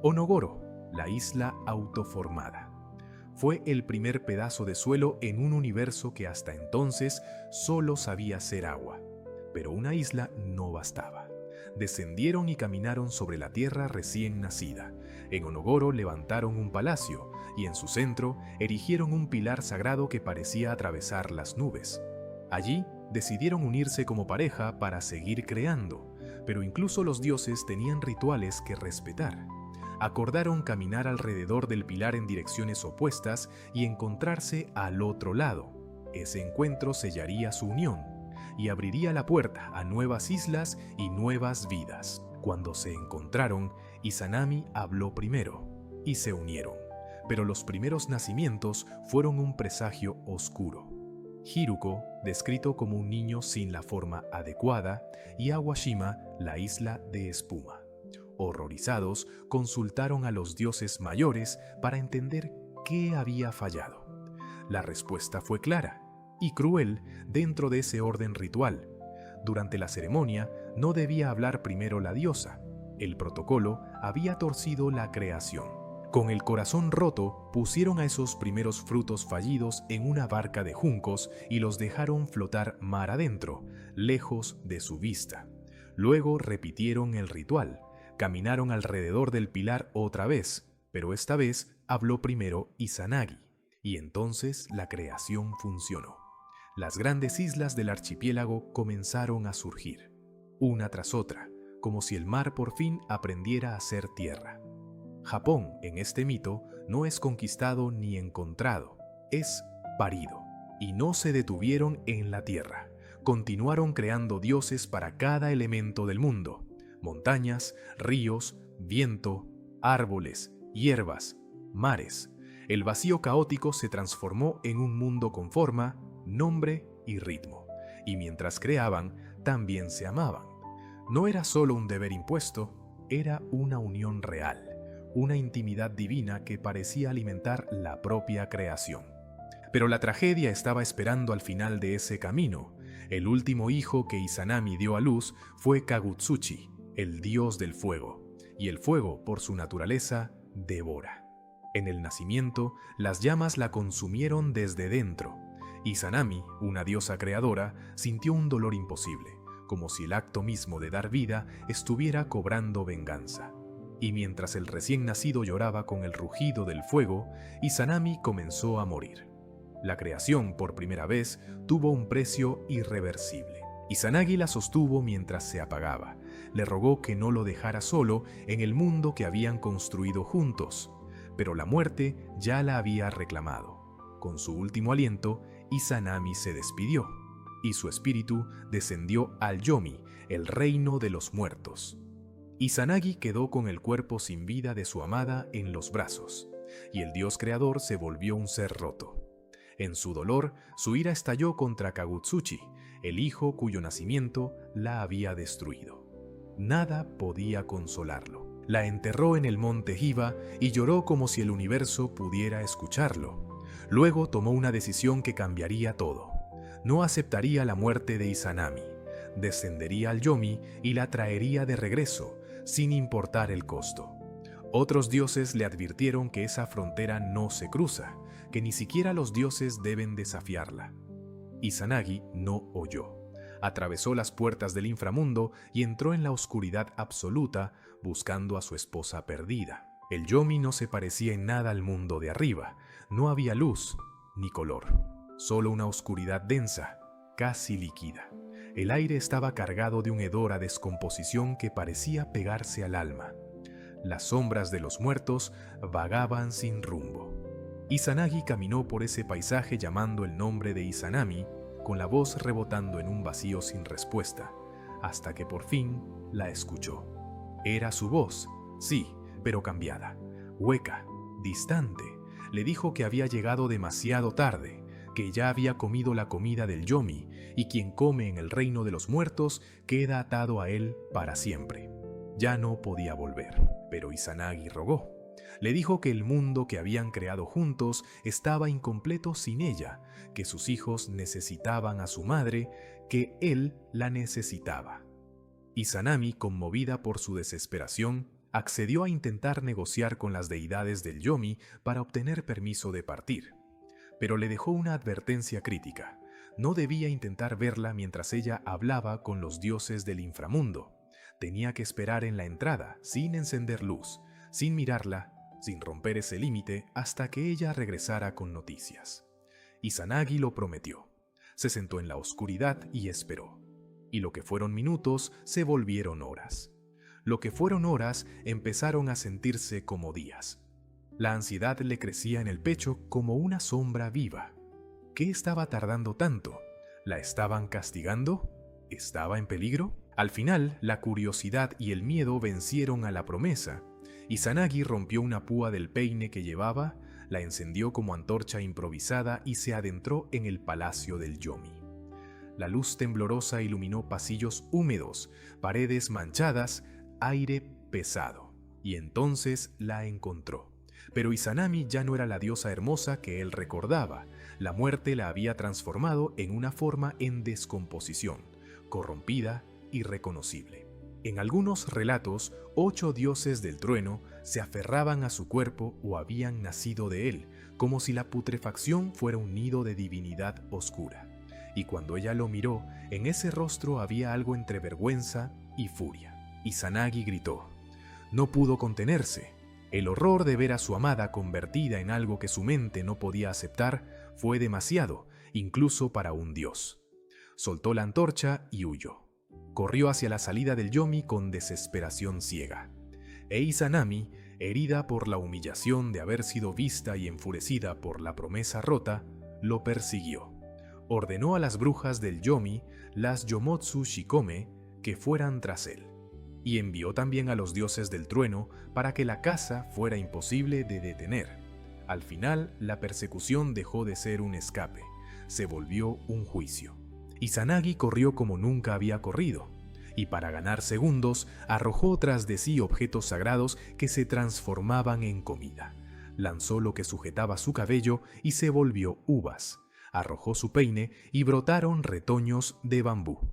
Onogoro, la isla autoformada. Fue el primer pedazo de suelo en un universo que hasta entonces solo sabía ser agua. Pero una isla no bastaba. Descendieron y caminaron sobre la tierra recién nacida. En Onogoro levantaron un palacio y en su centro erigieron un pilar sagrado que parecía atravesar las nubes. Allí decidieron unirse como pareja para seguir creando, pero incluso los dioses tenían rituales que respetar. Acordaron caminar alrededor del pilar en direcciones opuestas y encontrarse al otro lado. Ese encuentro sellaría su unión y abriría la puerta a nuevas islas y nuevas vidas. Cuando se encontraron, Izanami habló primero y se unieron, pero los primeros nacimientos fueron un presagio oscuro. Hiruko, descrito como un niño sin la forma adecuada, y Awashima, la isla de espuma. Horrorizados, consultaron a los dioses mayores para entender qué había fallado. La respuesta fue clara y cruel dentro de ese orden ritual. Durante la ceremonia no debía hablar primero la diosa. El protocolo había torcido la creación. Con el corazón roto, pusieron a esos primeros frutos fallidos en una barca de juncos y los dejaron flotar mar adentro, lejos de su vista. Luego repitieron el ritual. Caminaron alrededor del pilar otra vez, pero esta vez habló primero Izanagi, y entonces la creación funcionó. Las grandes islas del archipiélago comenzaron a surgir, una tras otra, como si el mar por fin aprendiera a ser tierra. Japón, en este mito, no es conquistado ni encontrado, es parido, y no se detuvieron en la tierra. Continuaron creando dioses para cada elemento del mundo: montañas, ríos, viento, árboles, hierbas, mares. El vacío caótico se transformó en un mundo con forma, nombre y ritmo. Y mientras creaban, también se amaban. No era solo un deber impuesto, era una unión real, una intimidad divina que parecía alimentar la propia creación. Pero la tragedia estaba esperando al final de ese camino. El último hijo que Izanami dio a luz fue Kagutsuchi, el dios del fuego, y el fuego, por su naturaleza, devora. En el nacimiento, las llamas la consumieron desde dentro. Izanami, una diosa creadora, sintió un dolor imposible, como si el acto mismo de dar vida estuviera cobrando venganza. Y mientras el recién nacido lloraba con el rugido del fuego, Izanami comenzó a morir. La creación, por primera vez, tuvo un precio irreversible. Izanagi la sostuvo mientras se apagaba. Le rogó que no lo dejara solo en el mundo que habían construido juntos, pero la muerte ya la había reclamado. Con su último aliento, Izanami se despidió, y su espíritu descendió al Yomi, el reino de los muertos. Izanagi quedó con el cuerpo sin vida de su amada en los brazos, y el dios creador se volvió un ser roto. En su dolor, su ira estalló contra Kagutsuchi, el hijo cuyo nacimiento la había destruido. Nada podía consolarlo. La enterró en el monte Hiba y lloró como si el universo pudiera escucharlo. Luego tomó una decisión que cambiaría todo. No aceptaría la muerte de Izanami. Descendería al Yomi y la traería de regreso, sin importar el costo. Otros dioses le advirtieron que esa frontera no se cruza, que ni siquiera los dioses deben desafiarla. Izanagi no oyó. Atravesó las puertas del inframundo y entró en la oscuridad absoluta buscando a su esposa perdida. El Yomi no se parecía en nada al mundo de arriba. No había luz ni color, solo una oscuridad densa, casi líquida. El aire estaba cargado de un hedor a descomposición que parecía pegarse al alma. Las sombras de los muertos vagaban sin rumbo. Izanagi caminó por ese paisaje llamando el nombre de Izanami, con la voz rebotando en un vacío sin respuesta, hasta que por fin la escuchó. Era su voz, sí, pero cambiada, hueca, distante. Le dijo que había llegado demasiado tarde, que ya había comido la comida del Yomi, y quien come en el reino de los muertos queda atado a él para siempre. Ya no podía volver, pero Izanagi rogó. Le dijo que el mundo que habían creado juntos estaba incompleto sin ella, que sus hijos necesitaban a su madre, que él la necesitaba. Izanami, conmovida por su desesperación, accedió a intentar negociar con las deidades del Yomi para obtener permiso de partir. Pero le dejó una advertencia crítica. No debía intentar verla mientras ella hablaba con los dioses del inframundo. Tenía que esperar en la entrada, sin encender luz, sin mirarla, sin romper ese límite hasta que ella regresara con noticias. Izanagi lo prometió. Se sentó en la oscuridad y esperó. Y lo que fueron minutos se volvieron horas. Lo que fueron horas empezaron a sentirse como días. La ansiedad le crecía en el pecho como una sombra viva. ¿Qué estaba tardando tanto? ¿La estaban castigando? ¿Estaba en peligro? Al final, la curiosidad y el miedo vencieron a la promesa. Izanagi rompió una púa del peine que llevaba, la encendió como antorcha improvisada y se adentró en el palacio del Yomi. La luz temblorosa iluminó pasillos húmedos, paredes manchadas, aire pesado, y entonces la encontró. Pero Izanami ya no era la diosa hermosa que él recordaba. La muerte la había transformado en una forma en descomposición, corrompida, irreconocible. En algunos relatos, 8 dioses del trueno se aferraban a su cuerpo o habían nacido de él, como si la putrefacción fuera un nido de divinidad oscura. Y cuando ella lo miró, en ese rostro había algo entre vergüenza y furia. Izanagi gritó. No pudo contenerse. El horror de ver a su amada convertida en algo que su mente no podía aceptar fue demasiado, incluso para un dios. Soltó la antorcha y huyó. Corrió hacia la salida del Yomi con desesperación ciega. E Izanami, herida por la humillación de haber sido vista y enfurecida por la promesa rota, lo persiguió. Ordenó a las brujas del Yomi, las Yomotsu Shikome, que fueran tras él. Y envió también a los dioses del trueno para que la caza fuera imposible de detener. Al final, la persecución dejó de ser un escape, se volvió un juicio. Izanagi corrió como nunca había corrido, y para ganar segundos, arrojó tras de sí objetos sagrados que se transformaban en comida. Lanzó lo que sujetaba su cabello y se volvió uvas. Arrojó su peine y brotaron retoños de bambú.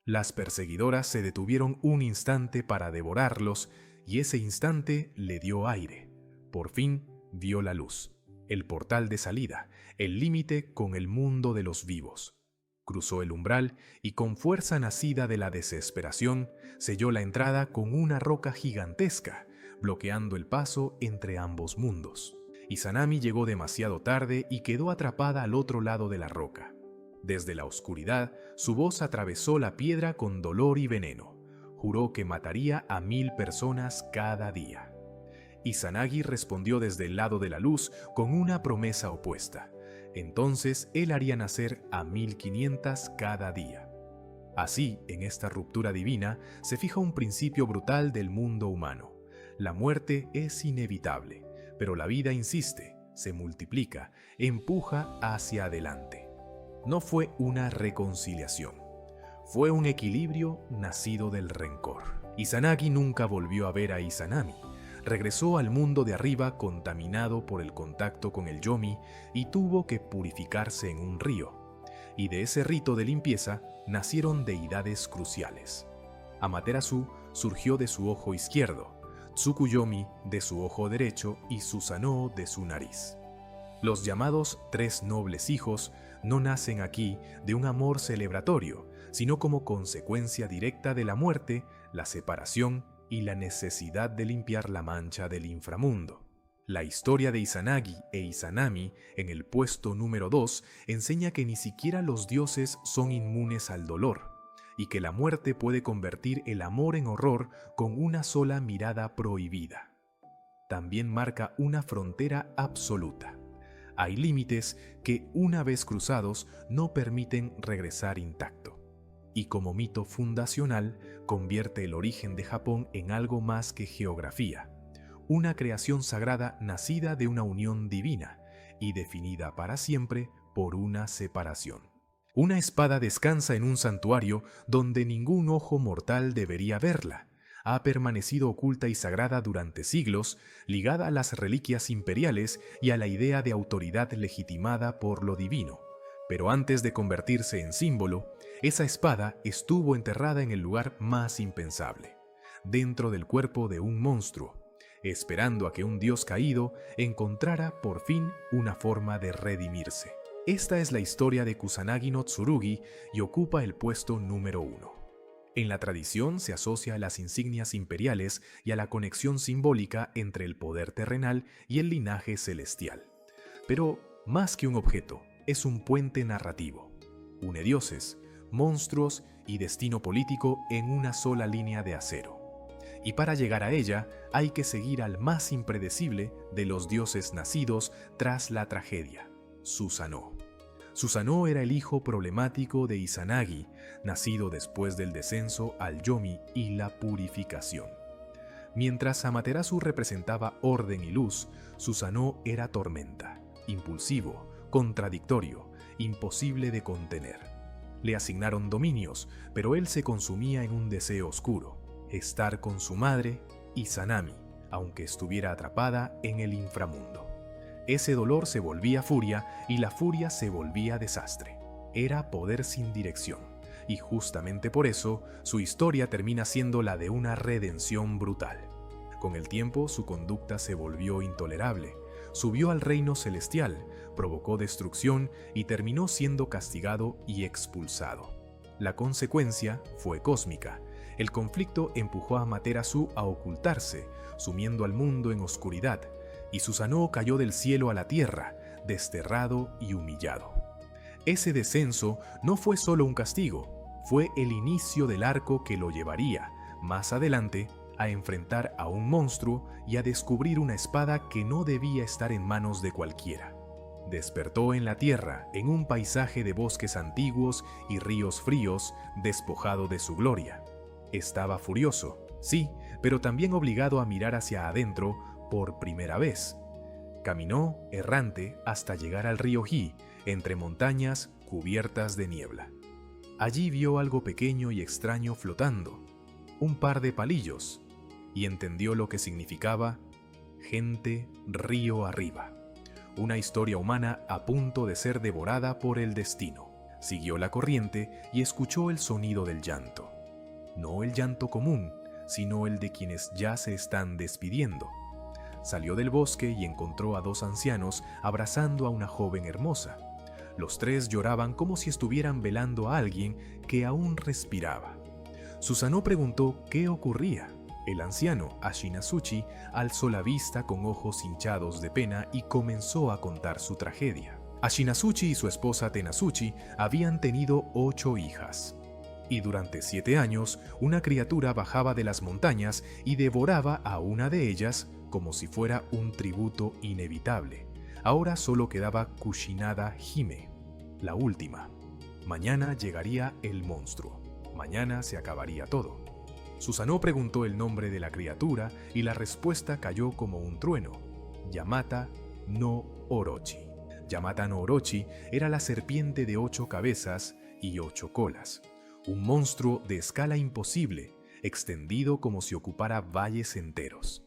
Las perseguidoras se detuvieron un instante para devorarlos y ese instante le dio aire. Por fin vio la luz, el portal de salida, el límite con el mundo de los vivos. Cruzó el umbral y con fuerza nacida de la desesperación, selló la entrada con una roca gigantesca, bloqueando el paso entre ambos mundos. Izanami llegó demasiado tarde y quedó atrapada al otro lado de la roca. Desde la oscuridad, su voz atravesó la piedra con dolor y veneno. Juró que mataría a 1000 personas cada día. Izanagi respondió desde el lado de la luz con una promesa opuesta. Entonces él haría nacer a 1500 cada día. Así, en esta ruptura divina, se fija un principio brutal del mundo humano. La muerte es inevitable, pero la vida insiste, se multiplica, empuja hacia adelante. No fue una reconciliación. Fue un equilibrio nacido del rencor. Izanagi nunca volvió a ver a Izanami. Regresó al mundo de arriba contaminado por el contacto con el Yomi y tuvo que purificarse en un río. Y de ese rito de limpieza nacieron deidades cruciales. Amaterasu surgió de su ojo izquierdo, Tsukuyomi de su ojo derecho y Susanoo de su nariz. Los llamados 3 nobles hijos no nacen aquí de un amor celebratorio, sino como consecuencia directa de la muerte, la separación y la necesidad de limpiar la mancha del inframundo. La historia de Izanagi e Izanami en el puesto número 2 enseña que ni siquiera los dioses son inmunes al dolor, y que la muerte puede convertir el amor en horror con una sola mirada prohibida. También marca una frontera absoluta. Hay límites que, una vez cruzados, no permiten regresar intacto. Y como mito fundacional, convierte el origen de Japón en algo más que geografía, una creación sagrada nacida de una unión divina y definida para siempre por una separación. Una espada descansa en un santuario donde ningún ojo mortal debería verla. Ha permanecido oculta y sagrada durante siglos, ligada a las reliquias imperiales y a la idea de autoridad legitimada por lo divino. Pero antes de convertirse en símbolo, esa espada estuvo enterrada en el lugar más impensable, dentro del cuerpo de un monstruo, esperando a que un dios caído encontrara por fin una forma de redimirse. Esta es la historia de Kusanagi no Tsurugi y ocupa el puesto número 1. En la tradición se asocia a las insignias imperiales y a la conexión simbólica entre el poder terrenal y el linaje celestial. Pero, más que un objeto, es un puente narrativo. Une dioses, monstruos y destino político en una sola línea de acero. Y para llegar a ella hay que seguir al más impredecible de los dioses nacidos tras la tragedia, Susanoo. Susanoo era el hijo problemático de Izanagi, nacido después del descenso al Yomi y la purificación. Mientras Amaterasu representaba orden y luz, Susanoo era tormenta, impulsivo, contradictorio, imposible de contener. Le asignaron dominios, pero él se consumía en un deseo oscuro, estar con su madre, Izanami, aunque estuviera atrapada en el inframundo. Ese dolor se volvía furia y la furia se volvía desastre. Era poder sin dirección, y justamente por eso su historia termina siendo la de una redención brutal. Con el tiempo su conducta se volvió intolerable, subió al reino celestial, provocó destrucción y terminó siendo castigado y expulsado. La consecuencia fue cósmica. El conflicto empujó a Amaterasu a ocultarse, sumiendo al mundo en oscuridad, y Susanoo cayó del cielo a la tierra, desterrado y humillado. Ese descenso no fue solo un castigo, fue el inicio del arco que lo llevaría, más adelante, a enfrentar a un monstruo y a descubrir una espada que no debía estar en manos de cualquiera. Despertó en la tierra, en un paisaje de bosques antiguos y ríos fríos, despojado de su gloria. Estaba furioso, sí, pero también obligado a mirar hacia adentro por primera vez. Caminó, errante, hasta llegar al río Hi, entre montañas cubiertas de niebla. Allí vio algo pequeño y extraño flotando, un par de palillos, y entendió lo que significaba gente río arriba. Una historia humana a punto de ser devorada por el destino. Siguió la corriente y escuchó el sonido del llanto. No el llanto común, sino el de quienes ya se están despidiendo. Salió del bosque y encontró a 2 ancianos abrazando a una joven hermosa. Los 3 lloraban como si estuvieran velando a alguien que aún respiraba. Susanoo preguntó qué ocurría. El anciano, Ashinazuchi, alzó la vista con ojos hinchados de pena y comenzó a contar su tragedia. Ashinazuchi y su esposa Tenazuchi habían tenido 8 hijas. Y durante 7 años, una criatura bajaba de las montañas y devoraba a una de ellas como si fuera un tributo inevitable. Ahora solo quedaba Kushinada Hime, la última. Mañana llegaría el monstruo. Mañana se acabaría todo. Susanoo preguntó el nombre de la criatura y la respuesta cayó como un trueno: Yamata no Orochi. Yamata no Orochi era la serpiente de 8 cabezas y 8 colas. Un monstruo de escala imposible, extendido como si ocupara valles enteros.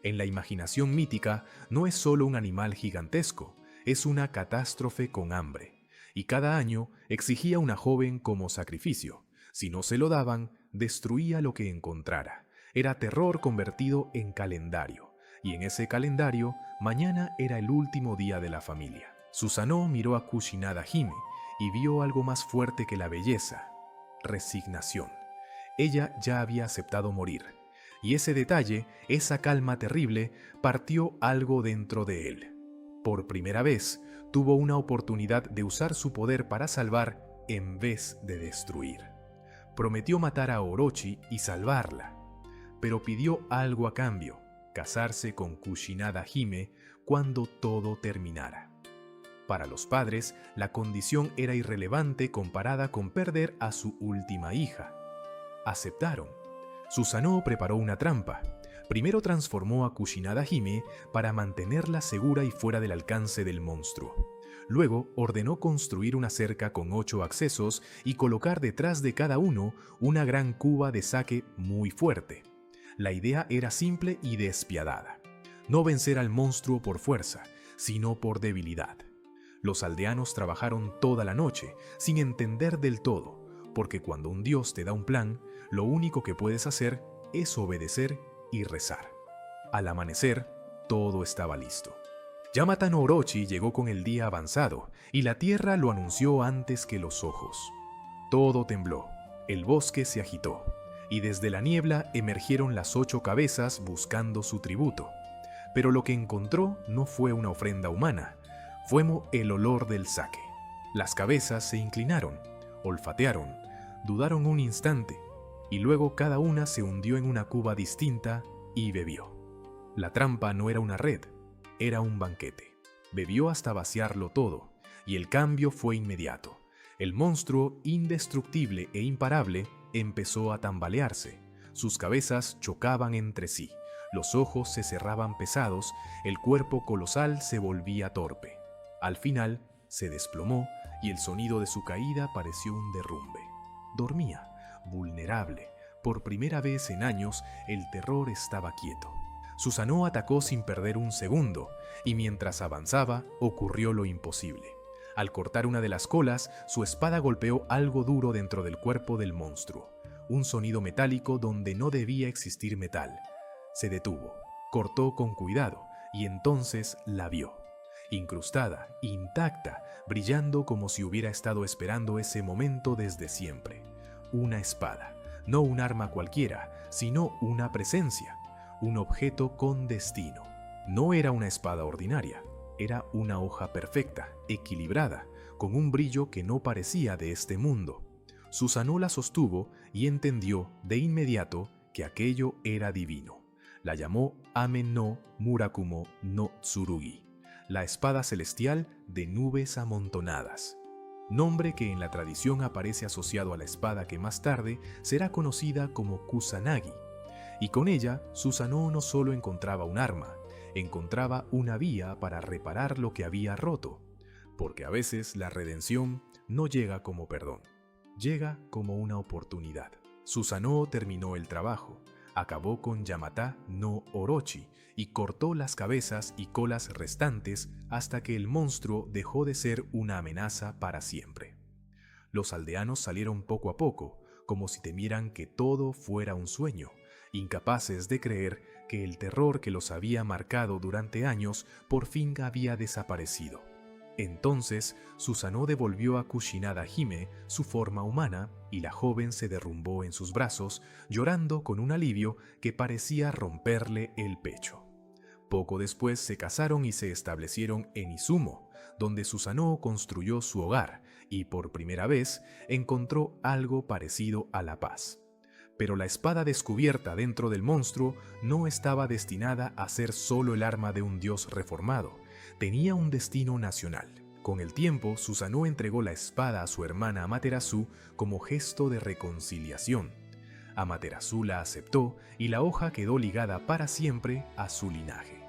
En la imaginación mítica no es solo un animal gigantesco, es una catástrofe con hambre. Y cada año exigía una joven como sacrificio. Si no se lo daban, destruía lo que encontrara. Era terror convertido en calendario. Y en ese calendario, mañana era el último día de la familia. Susanoo miró a Kushinada Hime y vio algo más fuerte que la belleza: resignación. Ella ya había aceptado morir. Y ese detalle, esa calma terrible, partió algo dentro de él. Por primera vez, tuvo una oportunidad de usar su poder para salvar en vez de destruir. Prometió matar a Orochi y salvarla, pero pidió algo a cambio: casarse con Kushinada Hime cuando todo terminara. Para los padres, la condición era irrelevante comparada con perder a su última hija. Aceptaron. Susanoo preparó una trampa. Primero transformó a Kushinada Hime para mantenerla segura y fuera del alcance del monstruo. Luego ordenó construir una cerca con 8 accesos y colocar detrás de cada uno una gran cuba de sake muy fuerte. La idea era simple y despiadada: no vencer al monstruo por fuerza, sino por debilidad. Los aldeanos trabajaron toda la noche, sin entender del todo, porque cuando un dios te da un plan, lo único que puedes hacer es obedecer y rezar. Al amanecer, todo estaba listo. Yamata no Orochi llegó con el día avanzado, y la tierra lo anunció antes que los ojos. Todo tembló, el bosque se agitó, y desde la niebla emergieron las 8 cabezas buscando su tributo. Pero lo que encontró no fue una ofrenda humana, fue el olor del sake. Las cabezas se inclinaron, olfatearon, dudaron un instante, y luego cada una se hundió en una cuba distinta y bebió. La trampa no era una red, era un banquete. Bebió hasta vaciarlo todo, y el cambio fue inmediato. El monstruo, indestructible e imparable, empezó a tambalearse. Sus cabezas chocaban entre sí, los ojos se cerraban pesados, el cuerpo colosal se volvía torpe. Al final, se desplomó y el sonido de su caída pareció un derrumbe. Dormía, vulnerable. Por primera vez en años, el terror estaba quieto. Susanoo atacó sin perder un segundo, y mientras avanzaba, ocurrió lo imposible. Al cortar una de las colas, su espada golpeó algo duro dentro del cuerpo del monstruo. Un sonido metálico donde no debía existir metal. Se detuvo, cortó con cuidado, y entonces la vio. Incrustada, intacta, brillando como si hubiera estado esperando ese momento desde siempre. Una espada, no un arma cualquiera, sino una presencia, un objeto con destino. No era una espada ordinaria, era una hoja perfecta, equilibrada, con un brillo que no parecía de este mundo. Susanoo la sostuvo y entendió de inmediato que aquello era divino. La llamó Ame no Murakumo no Tsurugi, la espada celestial de nubes amontonadas, nombre que en la tradición aparece asociado a la espada que más tarde será conocida como Kusanagi. Y con ella, Susanoo no solo encontraba un arma, encontraba una vía para reparar lo que había roto, porque a veces la redención no llega como perdón, llega como una oportunidad. Susanoo terminó el trabajo, acabó con Yamata no Orochi y cortó las cabezas y colas restantes hasta que el monstruo dejó de ser una amenaza para siempre. Los aldeanos salieron poco a poco, como si temieran que todo fuera un sueño, incapaces de creer que el terror que los había marcado durante años por fin había desaparecido. Entonces Susanoo devolvió a Kushinada Hime su forma humana y la joven se derrumbó en sus brazos, llorando con un alivio que parecía romperle el pecho. Poco después se casaron y se establecieron en Izumo, donde Susanoo construyó su hogar y por primera vez encontró algo parecido a la paz. Pero la espada descubierta dentro del monstruo no estaba destinada a ser solo el arma de un dios reformado, tenía un destino nacional. Con el tiempo, Susanoo entregó la espada a su hermana Amaterasu como gesto de reconciliación. Amaterasu la aceptó y la hoja quedó ligada para siempre a su linaje.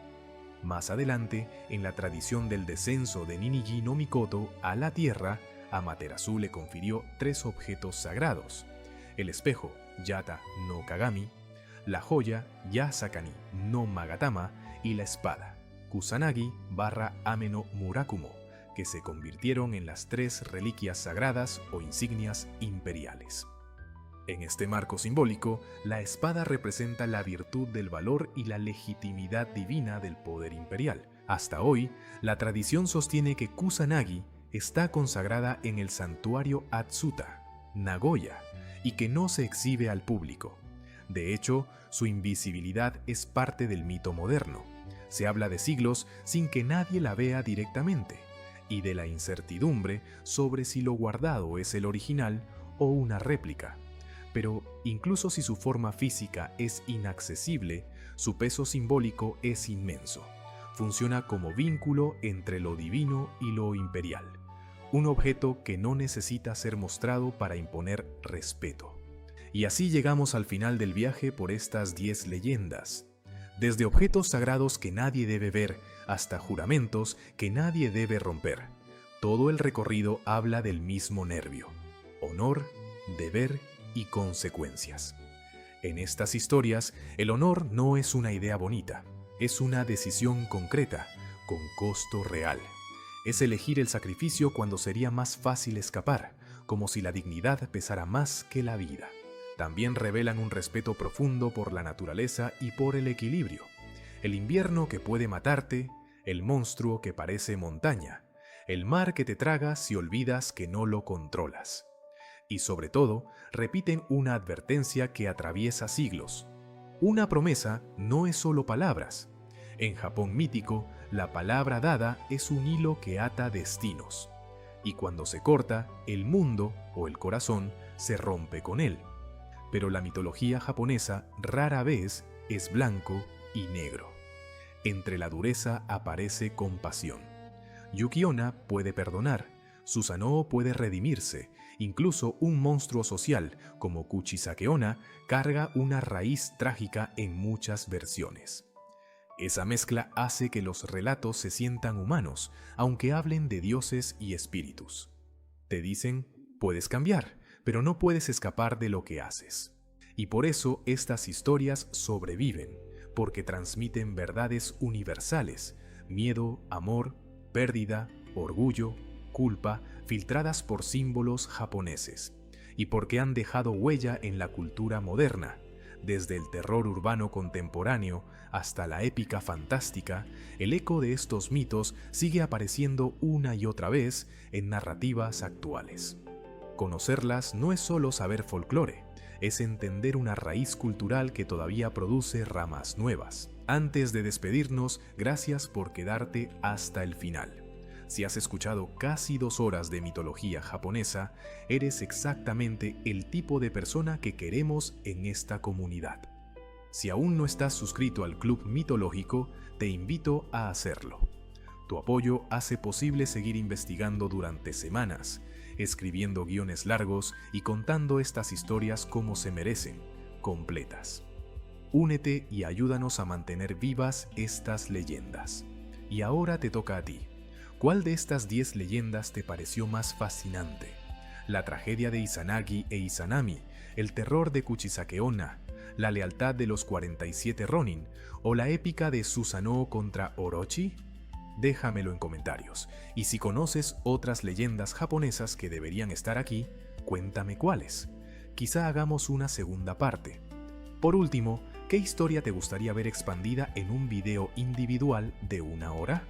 Más adelante, en la tradición del descenso de Ninigi no Mikoto a la tierra, Amaterasu le confirió 3 objetos sagrados: el espejo, Yata no Kagami, la joya, Yasakani no Magatama, y la espada, Kusanagi/Ame no Murakumo, que se convirtieron en las 3 reliquias sagradas o insignias imperiales. En este marco simbólico, la espada representa la virtud del valor y la legitimidad divina del poder imperial. Hasta hoy, la tradición sostiene que Kusanagi está consagrada en el santuario Atsuta, Nagoya, y que no se exhibe al público. De hecho, su invisibilidad es parte del mito moderno. Se habla de siglos sin que nadie la vea directamente, y de la incertidumbre sobre si lo guardado es el original o una réplica. Pero incluso si su forma física es inaccesible, su peso simbólico es inmenso. Funciona como vínculo entre lo divino y lo imperial. Un objeto que no necesita ser mostrado para imponer respeto. Y así llegamos al final del viaje por estas 10 leyendas. Desde objetos sagrados que nadie debe ver hasta juramentos que nadie debe romper. Todo el recorrido habla del mismo nervio: honor, deber y consecuencias. En estas historias, el honor no es una idea bonita, es una decisión concreta, con costo real. Es elegir el sacrificio cuando sería más fácil escapar, como si la dignidad pesara más que la vida. También revelan un respeto profundo por la naturaleza y por el equilibrio. El invierno que puede matarte, el monstruo que parece montaña, el mar que te traga si olvidas que no lo controlas. Y sobre todo, repiten una advertencia que atraviesa siglos. Una promesa no es solo palabras. En Japón mítico, la palabra dada es un hilo que ata destinos. Y cuando se corta, el mundo o el corazón se rompe con él. Pero la mitología japonesa rara vez es blanco y negro. Entre la dureza aparece compasión. Yuki-onna puede perdonar, Susanoo puede redimirse, incluso un monstruo social como Kuchisake-onna carga una raíz trágica en muchas versiones. Esa mezcla hace que los relatos se sientan humanos, aunque hablen de dioses y espíritus. Te dicen, puedes cambiar, pero no puedes escapar de lo que haces. Y por eso estas historias sobreviven, porque transmiten verdades universales: miedo, amor, pérdida, orgullo, culpa, filtradas por símbolos japoneses, y porque han dejado huella en la cultura moderna. Desde el terror urbano contemporáneo hasta la épica fantástica, el eco de estos mitos sigue apareciendo una y otra vez en narrativas actuales. Conocerlas no es solo saber folclore, es entender una raíz cultural que todavía produce ramas nuevas. Antes de despedirnos, gracias por quedarte hasta el final. Si has escuchado casi 2 horas de mitología japonesa, eres exactamente el tipo de persona que queremos en esta comunidad. Si aún no estás suscrito al Club Mitológico, te invito a hacerlo. Tu apoyo hace posible seguir investigando durante semanas, escribiendo guiones largos y contando estas historias como se merecen, completas. Únete y ayúdanos a mantener vivas estas leyendas. Y ahora te toca a ti. ¿Cuál de estas 10 leyendas te pareció más fascinante? ¿La tragedia de Izanagi e Izanami, el terror de Kuchisake-onna, la lealtad de los 47 Ronin o la épica de Susanoo contra Orochi? Déjamelo en comentarios. Y si conoces otras leyendas japonesas que deberían estar aquí, cuéntame cuáles. Quizá hagamos una segunda parte. Por último, ¿Qué historia te gustaría ver expandida en un video individual de 1 hora?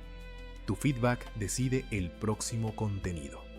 Tu feedback decide el próximo contenido.